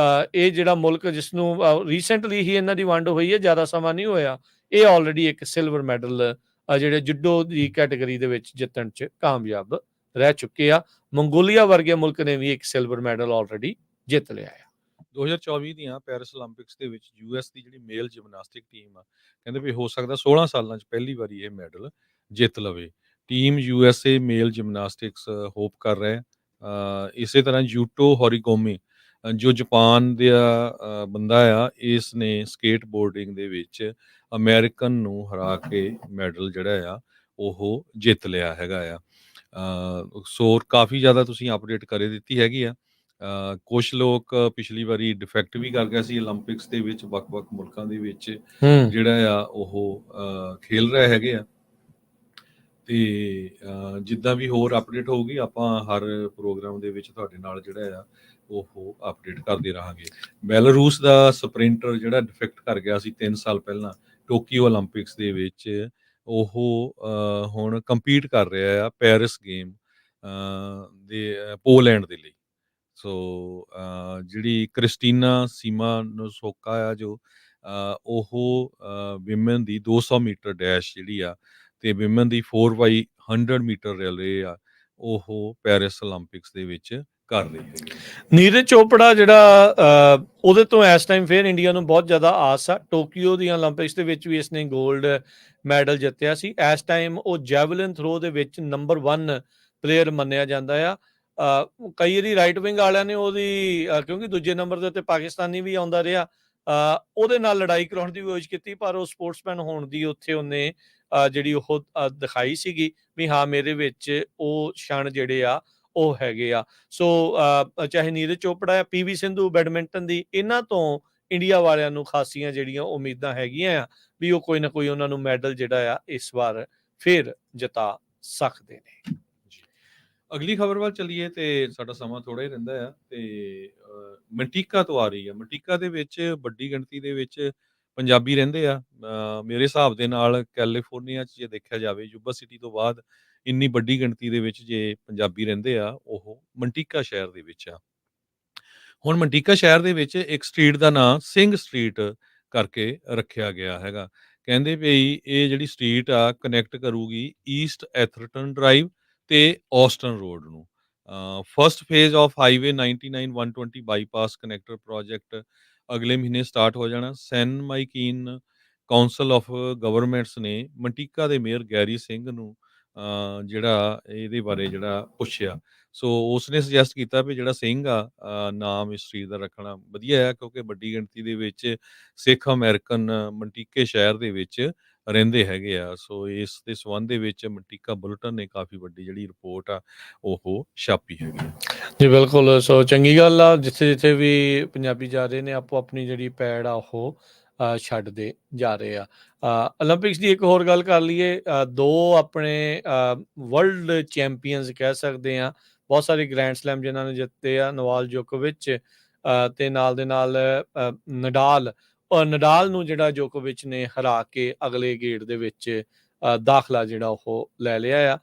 ਇਹ ਜਿਹੜਾ ਮੁਲਕ ਜਿਸ ਨੂੰ ਰੀਸੈਂਟਲੀ ਹੀ ਇਹਨਾਂ ਦੀ ਵੰਡ ਹੋਈ ਹੈ, ਜ਼ਿਆਦਾ ਸਮਾਂ ਨਹੀਂ ਹੋਇਆ, ਇਹ ਆਲਰੇਡੀ 1 ਸਿਲਵਰ ਮੈਡਲ ਜਿਹੜੇ ਜੁਡੋ ਦੀ ਕੈਟਾਗਰੀ ਦੇ ਵਿੱਚ ਜਿੱਤਣ 'ਚ ਕਾਮਯਾਬ ਰਹਿ ਚੁੱਕੇ ਆ। ਮੰਗੋਲੀਆ ਵਰਗੇ ਮੁਲਕ ਨੇ ਵੀ 1 ਸਿਲਵਰ ਮੈਡਲ ਆਲਰੇਡੀ ਜਿੱਤ ਲਿਆ ਆ। 2024 ਦੀਆਂ ਪੈਰਿਸ 올림픽ਸ ਦੇ ਵਿੱਚ ਯੂਐਸ ਦੀ ਜਿਹੜੀ ਮੇਲ ਜਿਮਨਾਸਟਿਕ ਟੀਮ ਆ, ਕਹਿੰਦੇ ਵੀ ਹੋ ਸਕਦਾ 16 ਸਾਲਾਂ 'ਚ ਪਹਿਲੀ ਵਾਰੀ ਇਹ ਮੈਡਲ ਜਿੱਤ ਲਵੇ। ਟੀਮ ਯੂਐਸਏ ਮੇਲ ਜਿਮਨਾਸਟਿਕਸ ਹੋਪ ਕਰ ਰਿਹਾ। ਇਸੇ ਤਰ੍ਹਾਂ ਯੂਟੋ ਹੋਰੀਗੋਮੀ ਜੋ ਜਾਪਾਨ ਦਾ ਬੰਦਾ ਆ, ਇਸ ਨੇ ਸਕੇਟ ਬੋਰਡਿੰਗ ਦੇ ਵਿੱਚ ਅਮਰੀਕਨ ਨੂੰ ਹਰਾ ਕੇ ਮੈਡਲ ਜਿਹੜਾ ਆ ਉਹ ਜਿੱਤ ਲਿਆ ਹੈਗਾ ਆ। ਸੋ ਕਾਫੀ ਜ਼ਿਆਦਾ ਤੁਸੀਂ ਅਪਡੇਟ ਕਰੇ ਦਿੱਤੀ ਹੈਗੀ ਆ। ਕੁਝ ਲੋਕ ਪਿਛਲੀ ਵਾਰੀ ਡਿਫੈਕਟ ਵੀ ਕਰ ਗਿਆ ਸੀ 올림픽ਸ ਦੇ ਵਿੱਚ, ਵੱਖ-ਵੱਖ ਮੁਲਕਾਂ ਦੇ ਵਿੱਚ ਜਿਹੜਾ ਆ ਉਹ ਖੇਲ ਰਹੇ ਹੈਗੇ ਆ। ਤੇ ਜਿੱਦਾਂ ਵੀ ਹੋਰ ਅਪਡੇਟ ਹੋਊਗੀ ਆਪਾਂ ਹਰ ਪ੍ਰੋਗਰਾਮ ਦੇ ਵਿੱਚ ਤੁਹਾਡੇ ਨਾਲ ਜਿਹੜਾ ਆ ਉਹ ਅਪਡੇਟ ਕਰਦੇ ਰਹਾਂਗੇ। ਬੈਲਾਰੂਸ ਦਾ ਸਪ੍ਰਿੰਟਰ ਜਿਹੜਾ ਡਿਫੈਕਟ ਕਰ ਗਿਆ ਸੀ 3 ਸਾਲ ਪਹਿਲਾਂ ਟੋਕੀਓ 올림픽ਸ ਦੇ ਵਿੱਚ, ਉਹ ਹੁਣ ਕੰਪੀਟ ਕਰ ਰਿਹਾ ਆ ਪੈਰਿਸ ਗੇਮ ਦੇ ਪੋਲੈਂਡ ਦੇ ਲਈ। ਸੋ ਜਿਹੜੀ ਕ੍ਰਿਸਟੀਨਾ ਸੀਮਾਨੋਸੋਕਾ ਆ ਜੋ ਉਹ ਵਿਮਨ ਦੀ 200 ਮੀਟਰ ਡੈਸ਼ ਜਿਹੜੀ ਆ ਤੇ ਵਿਮਨ ਦੀ 4x100 ਮੀਟਰ ਰਿਲੇ ਆ ਉਹ ਪੈਰਿਸ 올림픽ਸ ਦੇ ਵਿੱਚ ਕਰ ਰਹੇ ਹੈਗੇ ਆ। ਨੀਰਜ ਚੋਪੜਾ ਜਿਹੜਾ ਉਹਦੇ ਤੋਂ ਇਸ ਟਾਈਮ ਫਿਰ ਇੰਡੀਆ ਨੂੰ ਬਹੁਤ ਜ਼ਿਆਦਾ ਆਸ ਆ। ਟੋਕੀਓ ਦੀਆਂ 올림픽ਸ ਦੇ ਵਿੱਚ ਵੀ ਇਸਨੇ 골ਡ ਮੈਡਲ ਜਿੱਤਿਆ ਸੀ। ਇਸ ਟਾਈਮ ਉਹ ਜੈਵਲਿਨ ਥਰੋ ਦੇ ਵਿੱਚ ਨੰਬਰ 1 ਪਲੇਅਰ ਮੰਨਿਆ ਜਾਂਦਾ ਆ। ਕਈ ਵਾਰੀ ਰਾਈਟ ਵਿੰਗ ਵਾਲਿਆਂ ਨੇ ਉਹਦੀ ਕਿਉਂਕਿ ਦੂਜੇ ਨੰਬਰ ਦੇ ਉੱਤੇ ਪਾਕਿਸਤਾਨੀ ਵੀ ਆਉਂਦਾ ਰਿਹਾ, ਉਹਦੇ ਨਾਲ ਲੜਾਈ ਕਰਾਉਣ ਦੀ ਕੋਸ਼ਿਸ਼ ਕੀਤੀ, ਪਰ ਉਹ ਸਪੋਰਟਸਮੈਨ ਹੋਣ ਦੀ ਉੱਥੇ ਉਹਨੇ ਜਿਹੜੀ ਉਹ ਦਿਖਾਈ ਸੀਗੀ ਵੀ ਹਾਂ ਮੇਰੇ ਵਿੱਚ ਉਹ ਛਣ ਜਿਹੜੇ ਆ ਉਹ ਹੈਗੇ ਆ। ਸੋ ਚਾਹੇ ਨੀਰਜ ਚੋਪੜਾ ਆ, ਪੀਵੀ ਸਿੰਧੂ ਬੈਡਮਿੰਟਨ ਦੀ, ਇਹਨਾਂ ਤੋਂ ਇੰਡੀਆ ਵਾਲਿਆਂ ਨੂੰ ਖਾਸੀਆਂ ਜਿਹੜੀਆਂ ਉਮੀਦਾਂ ਹੈਗੀਆਂ ਆ ਵੀ ਉਹ ਕੋਈ ਨਾ ਕੋਈ ਉਹਨਾਂ ਨੂੰ ਮੈਡਲ ਜਿਹੜਾ ਆ ਇਸ ਵਾਰ ਫਿਰ ਜਿਤਾ ਸਕਦੇ ਨੇ। ਅਗਲੀ ਖਬਰ ਵੱਲ ਚੱਲੀਏ ਤੇ ਸਾਡਾ ਸਮਾਂ ਥੋੜਾ ਹੀ ਰਹਿੰਦਾ ਆ ਤੇ ਮੰਟੀਕਾ ਤੋਂ ਆ ਰਹੀ ਆ। ਮੰਟੀਕਾ ਦੇ ਵਿੱਚ ਵੱਡੀ ਗਿਣਤੀ ਦੇ ਵਿੱਚ ਪੰਜਾਬੀ ਰਹਿੰਦੇ ਆ। ਮੇਰੇ ਹਿਸਾਬ ਦੇ ਨਾਲ ਕੈਲੀਫੋਰਨੀਆ 'ਚ ਜੇ ਦੇਖਿਆ ਜਾਵੇ ਯੂਬਾ ਸਿਟੀ ਤੋਂ ਬਾਅਦ ਇੰਨੀ ਵੱਡੀ ਗਿਣਤੀ ਦੇ ਵਿੱਚ ਜੇ ਪੰਜਾਬੀ ਰਹਿੰਦੇ ਆ ਉਹ ਮੰਟੀਕਾ ਸ਼ਹਿਰ ਦੇ ਵਿੱਚ ਆ। ਹੁਣ ਮੰਟੀਕਾ ਸ਼ਹਿਰ ਦੇ ਵਿੱਚ ਇੱਕ ਸਟਰੀਟ ਦਾ ਨਾਂ ਸਿੰਘ ਸਟਰੀਟ ਕਰਕੇ ਰੱਖਿਆ ਗਿਆ ਹੈਗਾ। ਕਹਿੰਦੇ ਵੀ ਇਹ ਜਿਹੜੀ ਸਟਰੀਟ ਆ ਕਨੈਕਟ ਕਰੂਗੀ ਈਸਟ ਐਥਰਟਨ ਡਰਾਈਵ ਤੇ ਔਸਟਨ ਰੋਡ ਨੂੰ। First phase of highway 99-120 bypass connector project ਅਗਲੇ ਮਹੀਨੇ ਸਟਾਰਟ ਹੋ ਜਾਣਾ। San Joaquin council of governments ਨੇ ਮੰਟੀਕਾ ਦੇ ਮੇਅਰ ਗੈਰੀ ਸਿੰਘ ਨੂੰ ਜਿਹੜਾ ਇਹਦੇ ਬਾਰੇ ਜਿਹੜਾ ਪੁੱਛਿਆ, ਸੋ ਉਸਨੇ ਸੁਜੈਸਟ ਕੀਤਾ ਵੀ ਜਿਹੜਾ ਸਿੰਘ ਆ ਨਾਮ ਇਸ ਚੀਜ਼ ਦਾ ਰੱਖਣਾ ਵਧੀਆ ਆ ਕਿਉਂਕਿ ਵੱਡੀ ਗਿਣਤੀ ਦੇ ਵਿੱਚ ਸਿੱਖ ਅਮਰੀਕਨ ਮੰਟੀਕੇ ਸ਼ਹਿਰ ਦੇ ਵਿੱਚ ਰਹਿੰਦੇ ਹੈਗੇ ਆ। ਸੋ ਇਸ ਦੇ ਸੰਬੰਧ ਦੇ ਵਿੱਚ ਮੰਟੀਕਾ ਬੁਲੇਟਿਨ ਨੇ ਕਾਫੀ ਵੱਡੀ ਜਿਹੜੀ ਰਿਪੋਰਟ ਆ ਉਹ ਛਾਪੀ ਹੈਗੀ ਆ। ਜੀ ਬਿਲਕੁਲ, ਸੋ ਚੰਗੀ ਗੱਲ ਆ ਜਿੱਥੇ ਜਿੱਥੇ ਵੀ ਪੰਜਾਬੀ ਜਾ ਰਹੇ ਨੇ ਆਪੋ ਆਪਣੀ ਜਿਹੜੀ ਪੈੜ ਆ ਉਹ ਛੱਡਦੇ ਜਾ ਰਹੇ ਆ। 올림픽ਸ ਦੀ ਇੱਕ ਹੋਰ ਗੱਲ ਕਰ ਲਈਏ, ਦੋ ਆਪਣੇ ਵਰਲਡ ਚੈਂਪੀਅਨਸ ਕਹਿ ਸਕਦੇ ਆ, ਬਹੁਤ ਸਾਰੇ ਗ੍ਰੈਂਡ ਸਲੈਮ ਜਿਨ੍ਹਾਂ ਨੇ ਜਿੱਤੇ ਆ, ਨੋਵਾਕ ਜੋਕੋਵਿਚ ਤੇ ਨਾਲ ਦੇ ਨਾਲ ਨਡਾਲ ਨੂੰ ਜਿਹੜਾ ਜੋਕੋਵਿਚ ਨੇ ਹਰਾ ਕੇ ਅਗਲੇ ਗੇੜ ਦੇ ਵਿੱਚ ਦਾਖਲਾ ਜਿਹੜਾ ਉਹ ਲੈ ਲਿਆ ਆ।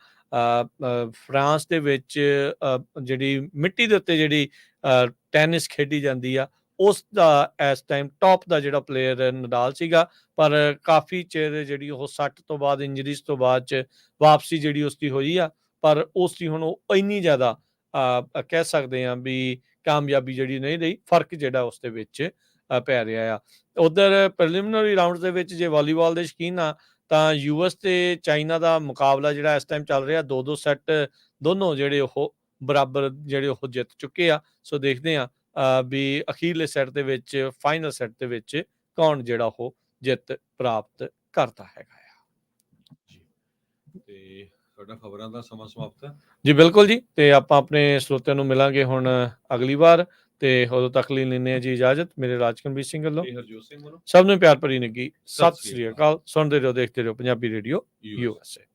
ਫਰਾਂਸ ਦੇ ਵਿੱਚ ਜਿਹੜੀ ਮਿੱਟੀ ਦੇ ਉੱਤੇ ਜਿਹੜੀ ਟੈਨਿਸ ਖੇਡੀ ਜਾਂਦੀ ਆ ਉਸ ਦਾ ਇਸ ਟਾਈਮ ਟੌਪ ਦਾ ਜਿਹੜਾ ਪਲੇਅਰ ਨਡਾਲ ਸੀਗਾ, ਪਰ ਕਾਫੀ ਚਿਰ ਜਿਹੜੀ ਉਹ ਸੱਟ ਤੋਂ ਬਾਅਦ, ਇੰਜਰੀਜ਼ ਤੋਂ ਬਾਅਦ 'ਚ ਵਾਪਸੀ ਜਿਹੜੀ ਉਸਦੀ ਹੋਈ ਆ, ਪਰ ਉਸਦੀ ਹੁਣ ਉਹ ਇੰਨੀ ਜ਼ਿਆਦਾ ਕਹਿ ਸਕਦੇ ਹਾਂ ਵੀ ਕਾਮਯਾਬੀ ਜਿਹੜੀ ਨਹੀਂ ਰਹੀ, ਫਰਕ ਜਿਹੜਾ ਉਸ ਦੇ ਵਿੱਚ ਪੈ ਰਿਹਾ ਆ। ਉਧਰ ਪ੍ਰੀਲਿਮਿਨਰੀ ਰਾਊਂਡ ਦੇ ਵਿੱਚ ਜੇ ਵਾਲੀਬਾਲ ਦੇ ਸ਼ੌਕੀਨ ਆ ਤਾਂ ਯੂਐਸ ਤੇ ਚਾਈਨਾ ਦਾ ਮੁਕਾਬਲਾ ਜਿਹੜਾ ਇਸ ਟਾਈਮ ਚੱਲ ਰਿਹਾ, 2-2 ਸੈੱਟ ਦੋਨੋਂ ਜਿਹੜੇ ਉਹ ਬਰਾਬਰ ਜਿਹੜੇ ਉਹ ਜਿੱਤ ਚੁੱਕੇ ਆ। ਸੋ ਦੇਖਦੇ ਆ ਵੀ ਅਖੀਰਲੇ ਸੈੱਟ ਦੇ ਵਿੱਚ, ਫਾਈਨਲ ਸੈੱਟ ਦੇ ਵਿੱਚ ਕੌਣ ਜਿਹੜਾ ਉਹ ਜਿੱਤ ਪ੍ਰਾਪਤ ਕਰਦਾ ਹੈਗਾ ਆ। ਤੇ ਸਾਡਾ ਖਬਰਾਂ ਦਾ ਸਮਾਂ ਸਮਾਪਤ ਹੈ ਜੀ ਬਿਲਕੁਲ ਜੀ, ਤੇ ਆਪਾਂ ਆਪਣੇ ਸਰੋਤਿਆਂ ਨੂੰ ਮਿਲਾਂਗੇ ਹੁਣ ਅਗਲੀ ਵਾਰ, ਤੇ ਉਦੋਂ ਤੱਕ ਲਈ ਲੈਂਦੇ ਆ ਜੀ ਇਜਾਜ਼ਤ। ਮੇਰੇ ਰਾਜਕਨਵੀਰ ਸਿੰਘ ਵੱਲੋਂ ਹਰਜੋਤ ਸਿੰਘ ਵੱਲੋਂ ਸਭ ਨੂੰ ਪਿਆਰ ਭਰੀ ਨਿੱਘੀ ਸਤਿ ਸ੍ਰੀ ਅਕਾਲ। ਸੁਣਦੇ ਰਹੋ, ਦੇਖਦੇ ਰਹੋ ਪੰਜਾਬੀ ਰੇਡੀਓ USA।